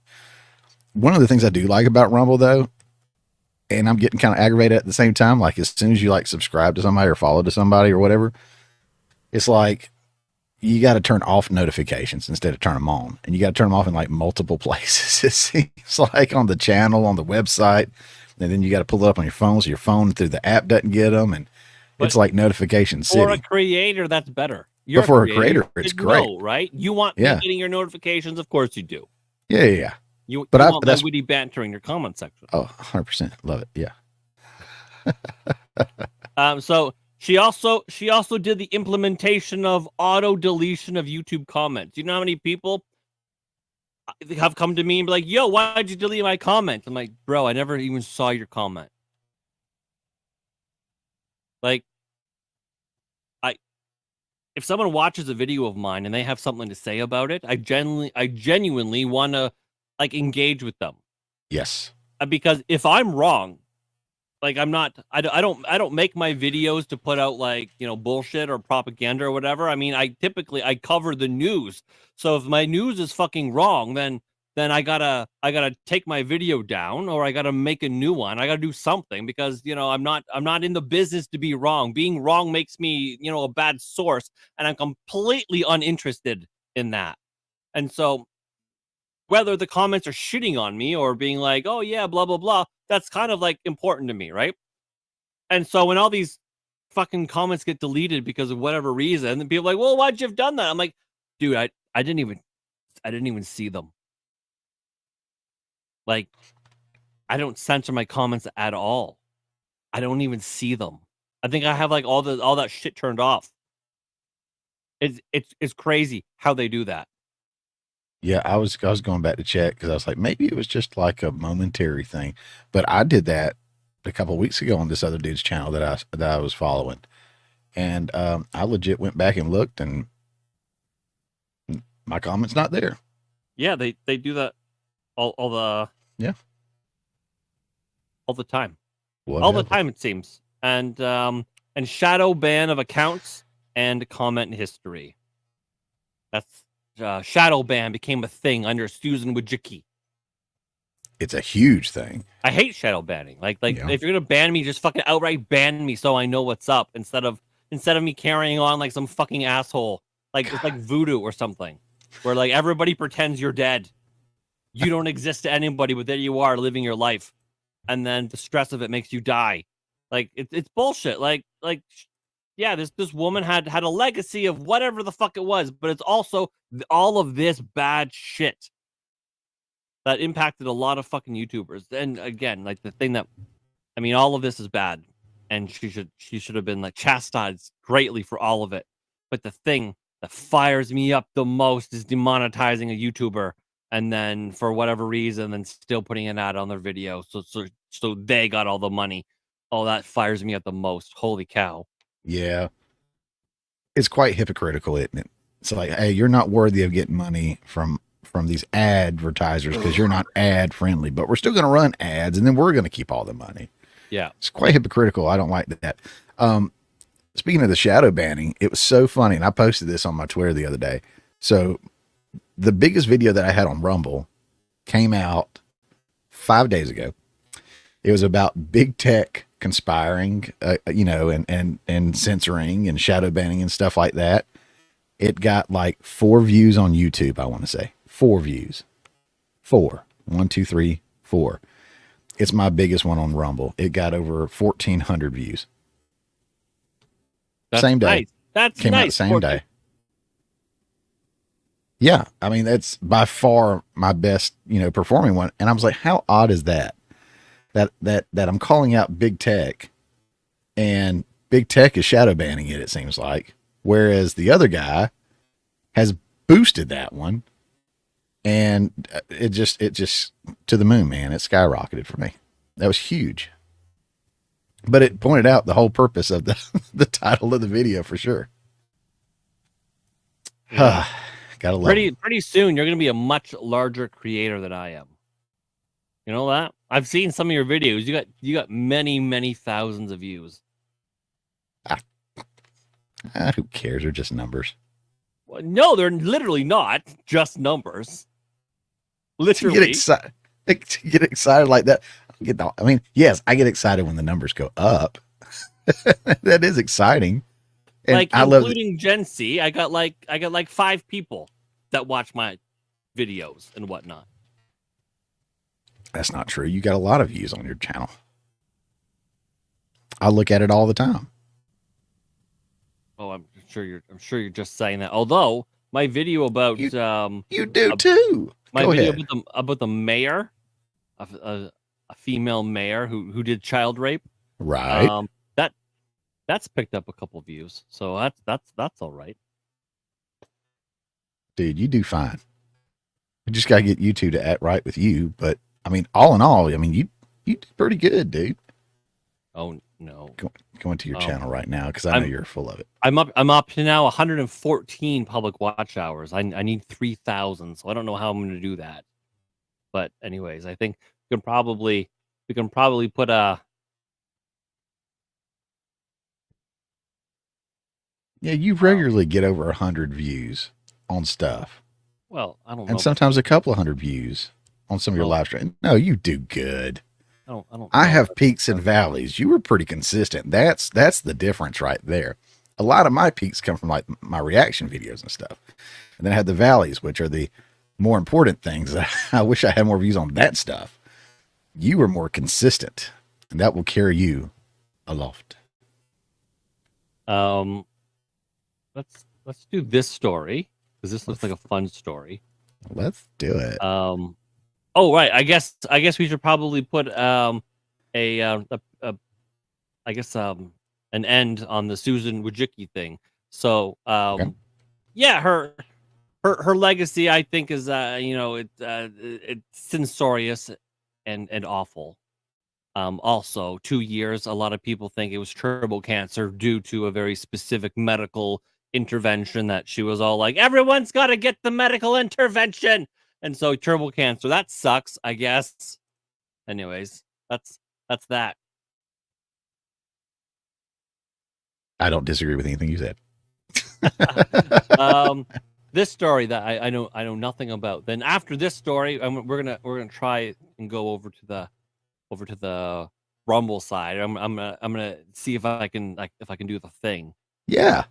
Speaker 3: One of the things I do like about Rumble, though, and I'm getting kind of aggravated at the same time, like as soon as you like subscribe to somebody or follow to somebody or whatever, it's like you got to turn off notifications instead of turn them on, and you got to turn them off in like multiple places. It seems like on the channel, on the website. And then you got to pull it up on your phone, so your phone through the app doesn't get them, and it's like notification city.
Speaker 2: For a creator, that's better.
Speaker 3: But for a creator, it's great,
Speaker 2: right? You want me getting your notifications, of course you do.
Speaker 3: Yeah.
Speaker 2: You want my witty banter in your comment section.
Speaker 3: Oh, 100%, love it. Yeah.
Speaker 2: So she also did the implementation of auto deletion of YouTube comments. You know how many people have come to me and be like, yo, why'd you delete my comment? I'm like, bro, I never even saw your comment. Like, if someone watches a video of mine and they have something to say about it, I genuinely want to like engage with them.
Speaker 3: Yes.
Speaker 2: Because if I'm wrong, like I don't make my videos to put out like, bullshit or propaganda or whatever. I mean, I cover the news. So if my news is fucking wrong, then I gotta take my video down, or I gotta make a new one. I gotta do something, because I'm not in the business to be wrong. Being wrong makes me a bad source, and I'm completely uninterested in that. And so whether the comments are shitting on me or being like, oh yeah, blah blah blah, that's kind of like important to me, right? And so when all these fucking comments get deleted because of whatever reason, then people are like, well, why'd you have done that? I'm like, dude, I didn't even see them. Like, I don't censor my comments at all. I don't even see them. I think I have like all that shit turned off. It's crazy how they do that.
Speaker 3: Yeah, I was going back to check because I was like, maybe it was just like a momentary thing, but I did that a couple of weeks ago on this other dude's channel that I was following, and I legit went back and looked, and my comment's not there.
Speaker 2: Yeah, they do that all the time.
Speaker 3: Whatever.
Speaker 2: All the time, it seems. And shadow ban of accounts and comment history. That's shadow ban became a thing under Susan Wojcicki.
Speaker 3: It's a huge thing.
Speaker 2: I hate shadow banning. Like if you're gonna ban me, just fucking outright ban me so I know what's up, instead of me carrying on like some fucking asshole, like it's like voodoo or something, where like everybody pretends you're dead. you don't exist to anybody, but there you are living your life, and then the stress of it makes you die. Like it's bullshit. Yeah, this woman had a legacy of whatever the fuck it was, but it's also all of this bad shit that impacted a lot of fucking YouTubers. And again, like the thing that, I mean, all of this is bad, and she should have been like chastised greatly for all of it. But the thing that fires me up the most is demonetizing a YouTuber, and then for whatever reason, then still putting an ad on their video, so they got all the money. Oh, that fires me up the most. Holy cow!
Speaker 3: Yeah, it's quite hypocritical, isn't it? It's like, hey, you're not worthy of getting money from these advertisers because you're not ad friendly, but we're still going to run ads, and then we're going to keep all the money.
Speaker 2: Yeah,
Speaker 3: it's quite hypocritical. I don't like that. Speaking of the shadow banning, it was so funny, and I posted this on my Twitter the other day. So the biggest video that I had on Rumble came out 5 days ago. It was about big tech conspiring, and censoring and shadow banning and stuff like that. It got like 4 views on YouTube. I want to say 4 views, 4, 1, 2, 3, 4. It's my biggest one on Rumble. It got over 1,400 views.
Speaker 2: that's
Speaker 3: Same day.
Speaker 2: Nice. That's
Speaker 3: Came out the
Speaker 2: nice.
Speaker 3: same day. Yeah, I mean, that's by far my best, performing one. And I was like, how odd is that? That I'm calling out big tech, and big tech is shadow banning it, it seems like. Whereas the other guy has boosted that one, and it just to the moon, man. It skyrocketed for me. That was huge. But it pointed out the whole purpose of the title of the video for sure.
Speaker 2: Yeah.
Speaker 3: Gotta love it.
Speaker 2: Pretty soon, you're going to be a much larger creator than I am. You know that? I've seen some of your videos. You got many thousands of views.
Speaker 3: Who cares? They're just numbers.
Speaker 2: Well, no, they're literally not just numbers. Literally,
Speaker 3: To get excited like that. I mean, yes, I get excited when the numbers go up. That is exciting. And
Speaker 2: like
Speaker 3: I love
Speaker 2: including Gen C. I got like 5 people that watch my videos and whatnot.
Speaker 3: That's not true. You got a lot of views on your channel. I look at it all the time.
Speaker 2: Oh, I'm sure you're just saying that. Although my video about
Speaker 3: You do too.
Speaker 2: my
Speaker 3: Go
Speaker 2: video
Speaker 3: ahead.
Speaker 2: about the mayor, a female mayor who did child rape.
Speaker 3: Right.
Speaker 2: That's picked up a couple views, so that's all right.
Speaker 3: Dude, you do fine. We just gotta get you two to act right with you. But I mean, all in all, I mean, you do pretty good, dude.
Speaker 2: Oh no,
Speaker 3: Go into your
Speaker 2: Oh.
Speaker 3: channel right now because I know you're full of it.
Speaker 2: I'm up to now 114 public watch hours. I need 3,000, so I don't know how I'm going to do that. But anyways, I think we can probably put a
Speaker 3: Yeah, you regularly get over 100 views on stuff,
Speaker 2: well, I don't know.
Speaker 3: and sometimes a couple of hundred views on some of your
Speaker 2: Oh.
Speaker 3: live streams. No, you do good.
Speaker 2: I don't
Speaker 3: I
Speaker 2: know.
Speaker 3: have peaks and valleys. You were pretty consistent. That's the difference right there. A lot of my peaks come from like my reaction videos and stuff, and then I have the valleys, which are the more important things. I wish I had more views on that stuff. You were more consistent, and that will carry you aloft.
Speaker 2: Let's do this story because this looks like a fun story.
Speaker 3: Let's do it.
Speaker 2: Oh right, I guess we should probably put an end on the Susan Wojcicki thing. So
Speaker 3: Okay.
Speaker 2: yeah, her legacy I think is it's censorious and awful. Also 2 years, a lot of people think it was turbo cancer due to a very specific medical intervention that she was all like, everyone's got to get the medical intervention. And so turbo cancer, that sucks, I guess. Anyways, that's that.
Speaker 3: I don't disagree with anything you said.
Speaker 2: This story that I know nothing about. Then after this story, we're gonna try and go over to the Rumble side. I'm gonna see if I can do the thing.
Speaker 3: Yeah,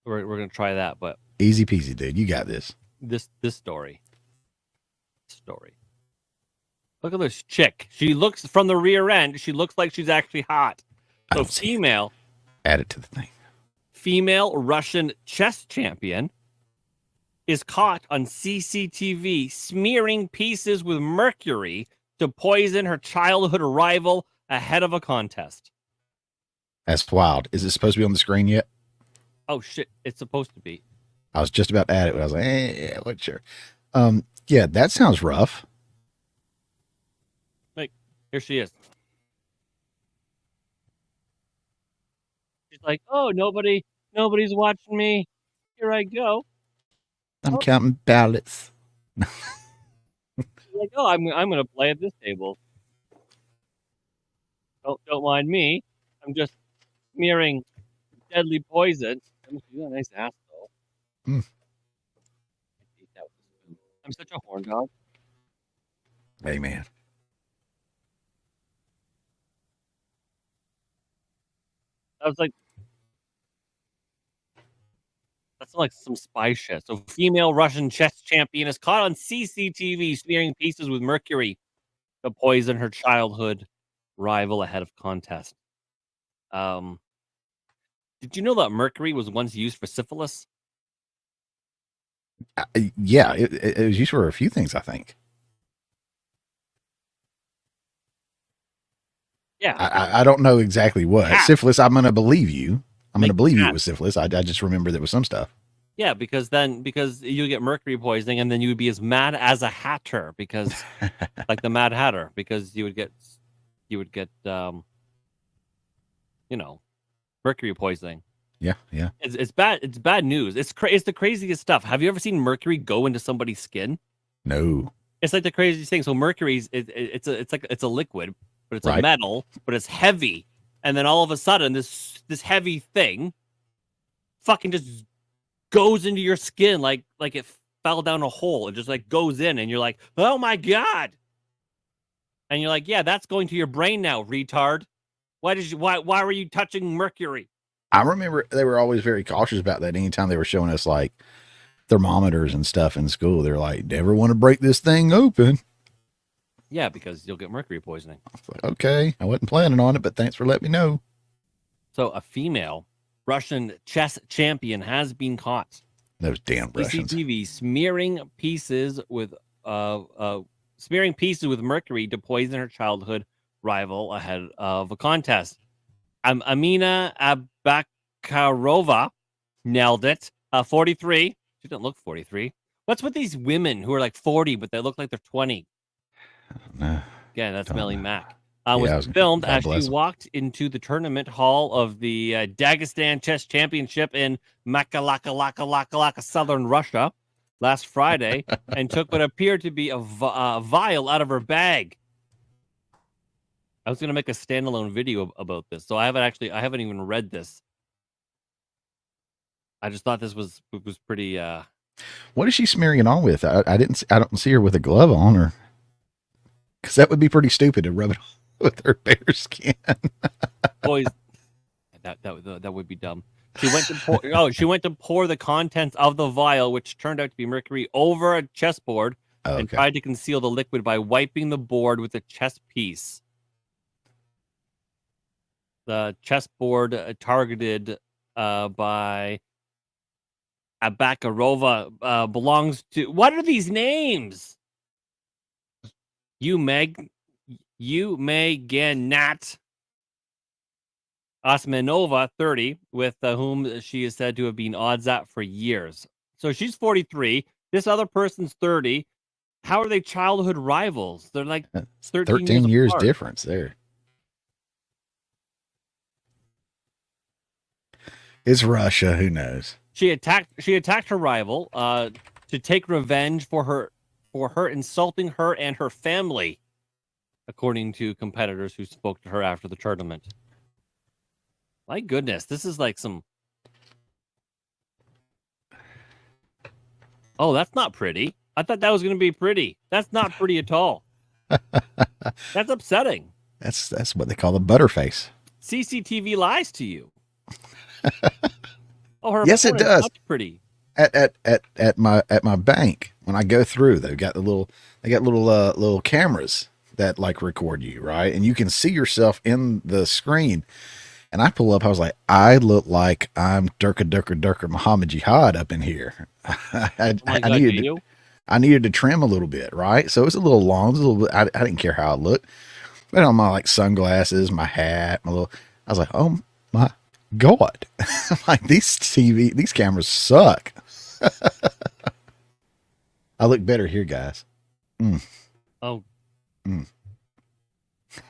Speaker 2: We're gonna try that, but
Speaker 3: easy peasy, dude. You got this.
Speaker 2: this story. Look at this chick. She looks from the rear end. She looks like she's actually hot.
Speaker 3: I
Speaker 2: So
Speaker 3: don't see it.
Speaker 2: female,
Speaker 3: Add it to the thing.
Speaker 2: female Russian chess champion is caught on CCTV smearing pieces with mercury to poison her childhood rival ahead of a contest.
Speaker 3: That's wild. Is it supposed to be on the screen yet?
Speaker 2: Oh shit! It's supposed to be.
Speaker 3: I was just about to add it, but I was like, yeah, what, sure. Yeah, that sounds rough.
Speaker 2: Here she is. She's like, "Oh, nobody's watching me. Here I go."
Speaker 3: I'm counting ballots.
Speaker 2: She's like, "Oh, I'm gonna play at this table. Don't mind me. I'm just smearing deadly poison." She's got a nice ass though.
Speaker 3: Mm.
Speaker 2: I hate that with a spoon. I'm such a horn dog.
Speaker 3: Hey, man.
Speaker 2: I was like, that's like some spy shit. So, female Russian chess champion is caught on CCTV smearing pieces with mercury to poison her childhood rival ahead of contest. Did you know that mercury was once used for syphilis?
Speaker 3: Yeah, it was used for a few things, I think.
Speaker 2: Yeah.
Speaker 3: I don't know exactly what.
Speaker 2: Cats.
Speaker 3: Syphilis, I'm going to believe you. I'm going to
Speaker 2: Like
Speaker 3: believe you it
Speaker 2: cats.
Speaker 3: was syphilis. I just remember there was some stuff.
Speaker 2: Yeah, because you get mercury poisoning, and then you would be as mad as a hatter because, like the Mad Hatter, because you would get, mercury poisoning.
Speaker 3: Yeah, yeah.
Speaker 2: It's bad. It's bad news. It's the craziest stuff. Have you ever seen mercury go into somebody's skin?
Speaker 3: No.
Speaker 2: It's like the craziest thing. So mercury it's a liquid, but it's a
Speaker 3: Right.
Speaker 2: metal, but it's heavy. And then all of a sudden, this heavy thing, fucking just goes into your skin like it fell down a hole. It just like goes in, and you're like, oh my god. And you're like, yeah, that's going to your brain now, retard. Why were you touching mercury?
Speaker 3: I remember they were always very cautious about that. Anytime they were showing us like thermometers and stuff in school, they're like, never want to break this thing open.
Speaker 2: Yeah, because you'll get mercury poisoning.
Speaker 3: I was like, okay, I wasn't planning on it, but thanks for letting me know.
Speaker 2: So a female Russian chess champion has been caught.
Speaker 3: Those damn Russians.
Speaker 2: CCTV smearing pieces with mercury to poison her childhood rival ahead of a contest. Amina Abakarova nailed it. 43. She doesn't look 43. What's with these women who are like 40 but they look like they're 20?
Speaker 3: No.
Speaker 2: Again, that's
Speaker 3: Don't
Speaker 2: Melly
Speaker 3: know.
Speaker 2: Mac.
Speaker 3: Yeah, I
Speaker 2: Was
Speaker 3: was-
Speaker 2: filmed
Speaker 3: God
Speaker 2: as
Speaker 3: bless
Speaker 2: she
Speaker 3: 'em.
Speaker 2: walked into the tournament hall of the Dagestan Chess Championship in Makalaka, southern Russia, last Friday, and took what appeared to be a vial out of her bag. I was going to make a standalone video about this, so I haven't even read this. I just thought this was pretty.
Speaker 3: What is she smearing it on with? I don't see her with a glove on, or because that would be pretty stupid to rub it on with her bare skin.
Speaker 2: Boys, that would be dumb. She went to pour the contents of the vial, which turned out to be mercury, over a chessboard
Speaker 3: Oh,
Speaker 2: and
Speaker 3: okay.
Speaker 2: tried to conceal the liquid by wiping the board with a chess piece. The chessboard targeted by Abakarova belongs to. What are these names? Umeganat Osmanova, 30, with whom she is said to have been odds at for years. So she's 43. This other person's 30. How are they childhood rivals? They're like 13
Speaker 3: years
Speaker 2: apart.
Speaker 3: difference there. It's Russia. Who knows?
Speaker 2: She attacked her rival to take revenge for her insulting her and her family, according to competitors who spoke to her after the tournament. My goodness, this is like some. Oh, that's not pretty. I thought that was going to be pretty. That's not pretty at all. That's upsetting.
Speaker 3: That's what they call the butterface.
Speaker 2: CCTV lies to you. Oh, her
Speaker 3: Yes, it
Speaker 2: opponent's
Speaker 3: does.
Speaker 2: not pretty.
Speaker 3: At my bank, when I go through, they got little cameras that like record you, right? And you can see yourself in the screen. And I pull up, I was like, I look like I'm Durka Muhammad Jihad up in here.
Speaker 2: Oh my God, do you?
Speaker 3: I needed to trim a little bit, right? So it's a little long, it was a little bit, I didn't care how it looked. But on my like sunglasses, my hat, my little, I was like, oh my God. Like these cameras suck. I look better here, guys.
Speaker 2: Oh.
Speaker 3: Mm.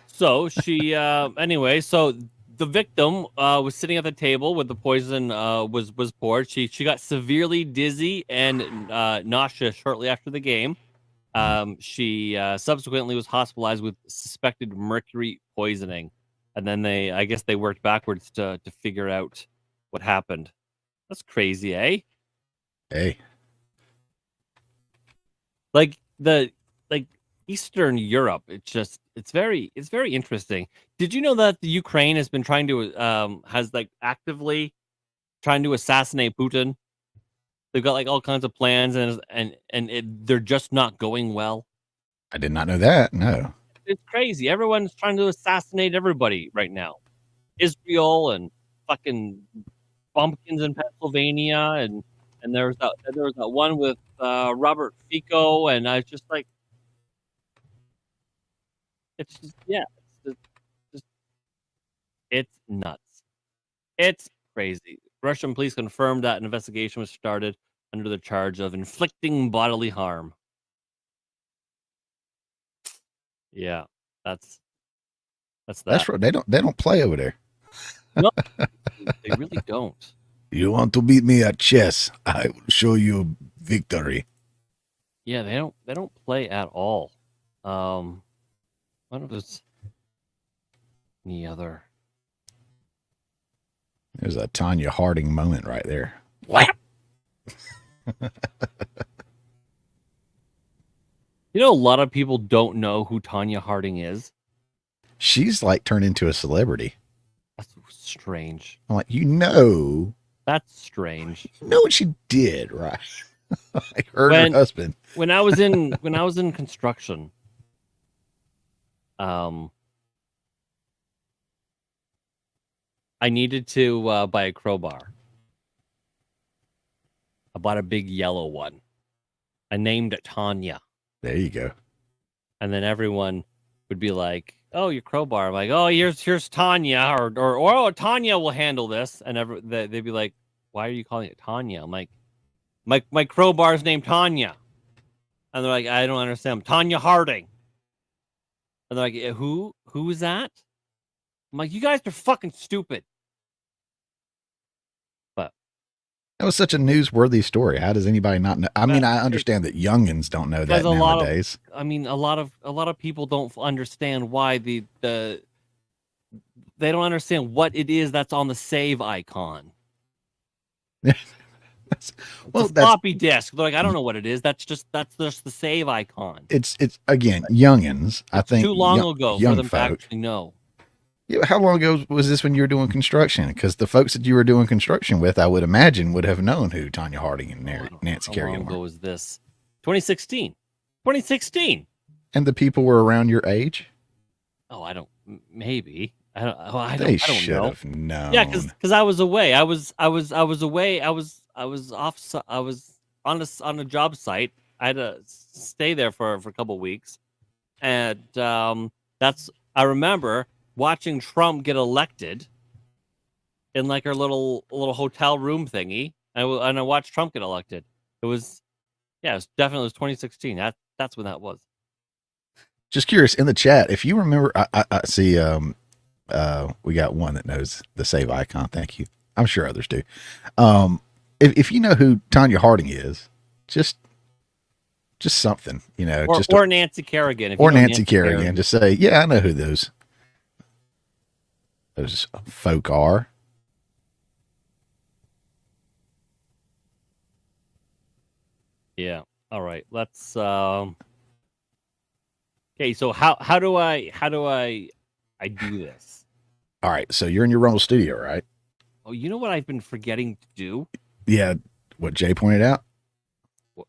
Speaker 2: So she, anyway, so the victim was sitting at the table with the poison was poured. She got severely dizzy and nauseous shortly after the game. She subsequently was hospitalized with suspected mercury poisoning, and then I guess they worked backwards to figure out what happened. That's crazy, eh?
Speaker 3: Hey,
Speaker 2: Like Eastern Europe, it's very interesting. Did you know that the Ukraine has been trying to has like actively trying to assassinate Putin? They've got like all kinds of plans they're just not going well.
Speaker 3: I did not know that. No.
Speaker 2: It's crazy. Everyone's trying to assassinate everybody right now. Israel and fucking bumpkins in Pennsylvania and there was that one with Robert Fico, and I was just like, it's just it's nuts. It's crazy. Russian police confirmed that an investigation was started under the charge of inflicting bodily harm. Yeah, that's that.
Speaker 3: That's right. They don't play over there.
Speaker 2: No, they really don't.
Speaker 3: You want to beat me at chess? I will show you victory.
Speaker 2: Yeah, they don't play at all. What was any other?
Speaker 3: There's a Tanya Harding moment right there. What?
Speaker 2: You know, a lot of people don't know who Tanya Harding is.
Speaker 3: She's like turned into a celebrity.
Speaker 2: That's strange.
Speaker 3: I'm like, you know
Speaker 2: That's strange.
Speaker 3: what she did, right? Like her husband.
Speaker 2: When I was in construction, I needed to buy a crowbar. I bought a big yellow one. I named it Tanya.
Speaker 3: There you go.
Speaker 2: And then everyone would be like, "Oh, your crowbar." I'm like, "Oh, here's Tanya," or "Oh, Tanya will handle this." And they'd be like, "Why are you calling it Tanya?" I'm like, "My crowbar's named Tanya." And they're like, "I don't understand." Tanya Harding. And they're like, "Who is that?" I'm like, "You guys are fucking stupid." But
Speaker 3: that was such a newsworthy story. How does anybody not know? I mean, I understand that youngins don't know that nowadays.
Speaker 2: A lot of people don't understand why they don't understand what it is that's on the save icon. It's a floppy disk. They're like, I don't know what it is. That's just the save icon.
Speaker 3: It's again youngins. I think
Speaker 2: too long ago for them
Speaker 3: folk.
Speaker 2: to actually know.
Speaker 3: Yeah, how long ago was this when you were doing construction? Because the folks that you were doing construction with, I would imagine, would have known who Tanya Harding and Nancy Kerrigan were.
Speaker 2: How long ago was this? 2016. 2016.
Speaker 3: And the people were around your age?
Speaker 2: Oh, I don't. Maybe. I don't know.
Speaker 3: They should have known.
Speaker 2: Yeah, because I was away. I was away. I was off. I was on a job site. I had to stay there for a couple weeks, and I remember watching Trump get elected in like our little hotel room thingy, and I watched Trump get elected. It was definitely 2016. That's when that was.
Speaker 3: Just curious in the chat if you remember. I see. We got one that knows the save icon. Thank you. I'm sure others do. If you know who Tanya Harding is, just something,
Speaker 2: or Nancy Kerrigan,
Speaker 3: or Nancy Kerrigan. Just say, yeah, I know who those folk are.
Speaker 2: Yeah. All right. Let's. Okay. So how do I do this?
Speaker 3: All right. So you're in your Rumble studio, right?
Speaker 2: Oh, you know what I've been forgetting to do?
Speaker 3: Yeah. What Jay pointed out.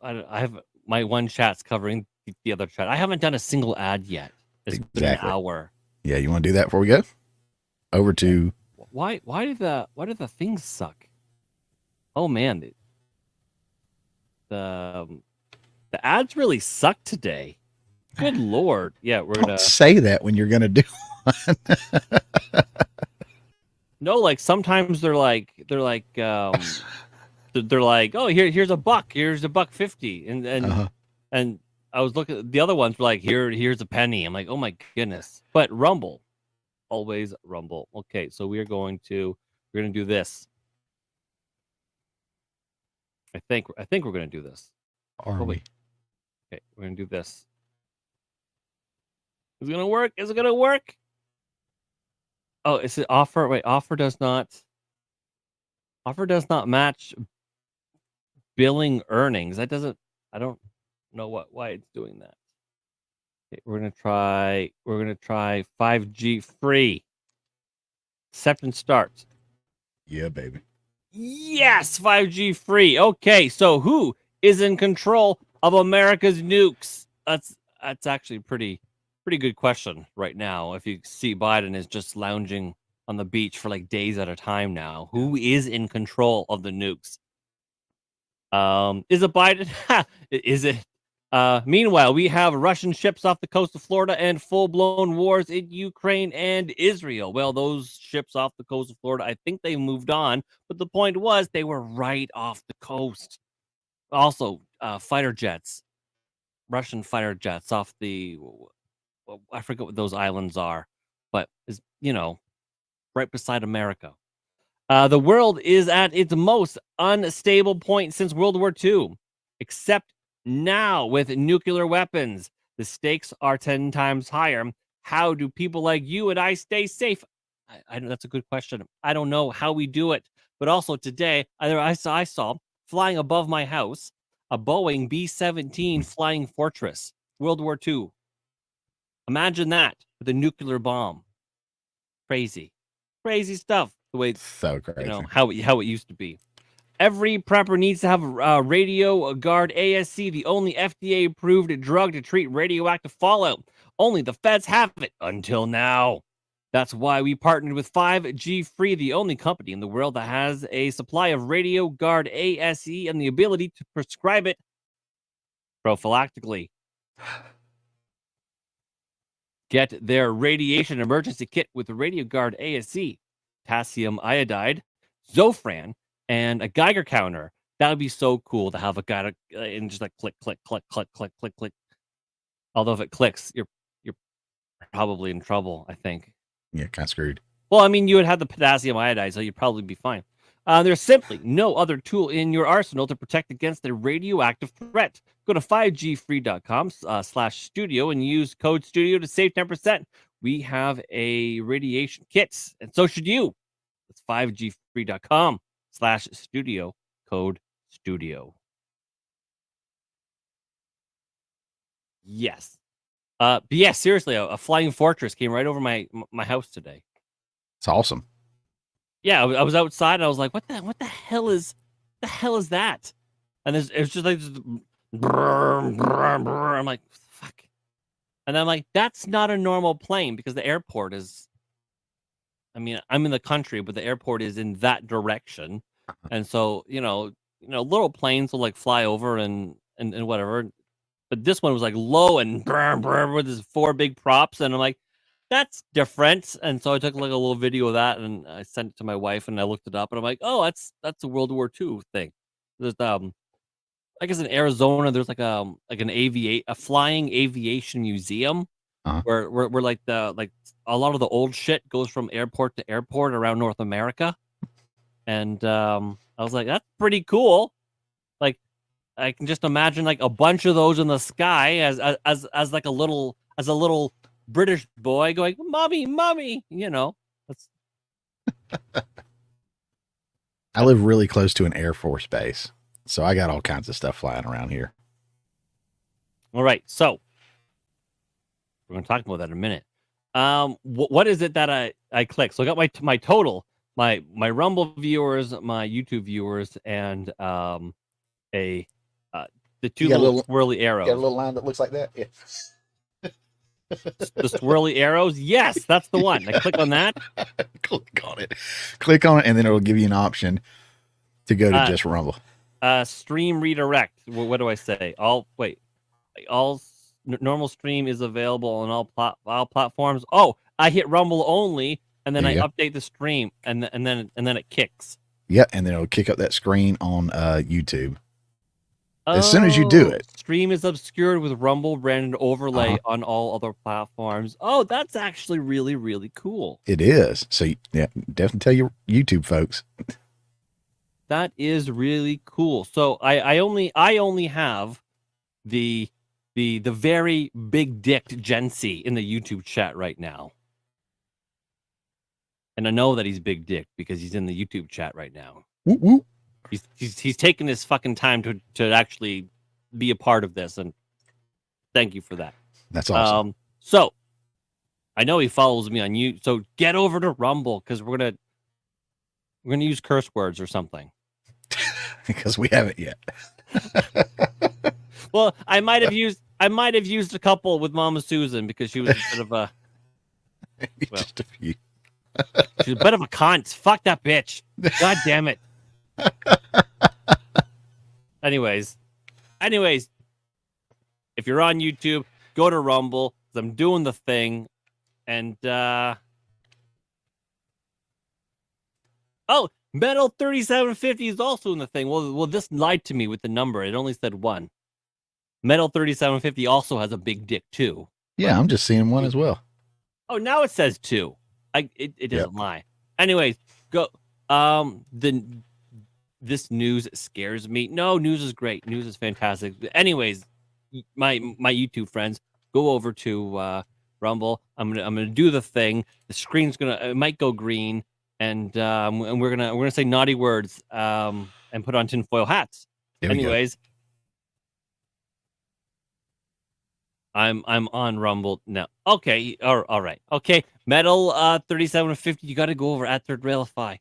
Speaker 2: I have my one chat's covering the other chat. I haven't done a single ad yet. It's been
Speaker 3: Exactly.
Speaker 2: an hour.
Speaker 3: Yeah, you want to do that before we go? Over to
Speaker 2: Why did the things suck? Oh man, the ads really suck today. Good lord. Yeah, we're
Speaker 3: don't
Speaker 2: gonna
Speaker 3: say that when you're gonna do.
Speaker 2: no, like sometimes they're like they're like oh here's a buck, here's a $1.50,
Speaker 3: Uh-huh.
Speaker 2: and I was looking at the other ones were like here's a penny. I'm like, oh my goodness. But Rumble, always Rumble. Okay, so we're gonna do this. I think we're gonna do this.
Speaker 3: Are
Speaker 2: Oh,
Speaker 3: we?
Speaker 2: wait. Okay, we're gonna do this. Is it gonna work? Is it gonna work? Oh, is it offer? Wait, offer does not match billing earnings. That doesn't. I don't know why it's doing that. Okay, we're gonna try 5G free. Acceptance starts.
Speaker 3: Yeah, baby.
Speaker 2: Yes, 5G free. Okay, so who is in control of America's nukes? That's actually pretty good question right now. If you see Biden is just lounging on the beach for like days at a time now, who is in control of the nukes? Is it Biden? Is it? Meanwhile, we have Russian ships off the coast of Florida and full-blown wars in Ukraine and Israel. Well, those ships off the coast of Florida, I think they moved on, but the point was they were right off the coast. Also, fighter jets, Russian fighter jets off the, I forget what those islands are, but is right beside America. The world is at its most unstable point since World War II, except now with nuclear weapons. The stakes are 10 times higher. How do people like you and I stay safe? I that's a good question. I don't know how we do it. But also today, I saw flying above my house a Boeing B-17 Flying Fortress, World War II. Imagine that with a nuclear bomb. Crazy stuff. The way
Speaker 3: So crazy.
Speaker 2: how it used to be. Every prepper needs to have Radio Guard ASC, the only FDA-approved drug to treat radioactive fallout. Only the feds have it until now. That's why we partnered with 5G Free, the only company in the world that has a supply of Radio Guard ASE and the ability to prescribe it prophylactically. Get their radiation emergency kit with the Radio Guard ASE, potassium iodide, Zofran, and a Geiger counter. That would be so cool to have a Geiger and just like click, click, click, click, click, click, click. Although if it clicks, you're probably in trouble, I think.
Speaker 3: Yeah, kind of screwed.
Speaker 2: Well, I mean, you would have the potassium iodide, so you'd probably be fine. There's simply no other tool in your arsenal to protect against a radioactive threat. Go to 5gfree.com/studio and use code studio to save 10%. We have a radiation kit, and so should you. It's 5gfree.com/studio, code studio. Yes. But yeah, seriously, a flying fortress came right over my house today.
Speaker 3: It's awesome.
Speaker 2: Yeah, I was outside and I was like, what the hell is that? And it was just like this brr, brr, brr. I'm like, fuck. And I'm like, that's not a normal plane because the airport is, I mean, I'm in the country, but the airport is in that direction. And so, little planes will like fly over and whatever. But this one was like low and brr, brr, with his 4 big props. And I'm like, that's different. And so I took like a little video of that and I sent it to my wife and I looked it up and I'm like, oh, that's a World War II thing. There's I guess in Arizona there's like a flying aviation museum where like a lot of the old shit goes from airport to airport around North America. And I was like, that's pretty cool. Like I can just imagine like a bunch of those in the sky as like a little British boy going, mommy, that's.
Speaker 3: I live really close to an Air Force base, so I got all kinds of stuff flying around here.
Speaker 2: All right, so we're going to talk about that in a minute. What is it that I clicked? So I got my total, my Rumble viewers, my YouTube viewers, and the two little swirly arrows.
Speaker 3: Got a little line that looks like that. Yeah.
Speaker 2: The swirly arrows. Yes, that's the one. I click on that.
Speaker 3: Click on it. Click on it, and then it'll give you an option to go to just Rumble.
Speaker 2: Stream redirect. What do I say? Normal stream is available on all platforms. Oh, I hit Rumble only, and then I update the stream, and then it kicks.
Speaker 3: Yeah, and then it'll kick up that screen on YouTube. As soon as you do it.
Speaker 2: Stream is obscured with Rumble branded overlay on all other platforms. Oh, that's actually really, really cool.
Speaker 3: It is. So yeah, definitely tell your YouTube folks.
Speaker 2: That is really cool. So I only have the very big dicked Jency in the YouTube chat right now. And I know that he's big dick because he's in the YouTube chat right now.
Speaker 3: Woo woo.
Speaker 2: He's taking his fucking time to actually be a part of this, and thank you for that.
Speaker 3: That's awesome.
Speaker 2: So I know he follows me on YouTube. So get over to Rumble because we're gonna use curse words or something.
Speaker 3: Because we haven't yet.
Speaker 2: Well, I might have used a couple with Mama Susan because she was a bit of a
Speaker 3: just a few.
Speaker 2: she's a bit of a cunt. Fuck that bitch. God damn it. Anyways, if you're on YouTube, go to Rumble. I'm doing the thing, and Metal 3750 is also in the thing. Well, this lied to me with the number. It only said 1. Metal 3750 also has a big dick too.
Speaker 3: Yeah, I'm just seeing one as well.
Speaker 2: Oh, now it says 2. It doesn't lie. Anyways, go. This news scares me. No, news is great. News is fantastic. Anyways, my YouTube friends, go over to Rumble. I'm gonna do the thing. The screen's it might go green, and we're gonna say naughty words and put on tinfoil hats. Anyways, I'm on Rumble now. Okay, all right. Okay, Metal 3750. You got to go over at Third Railify.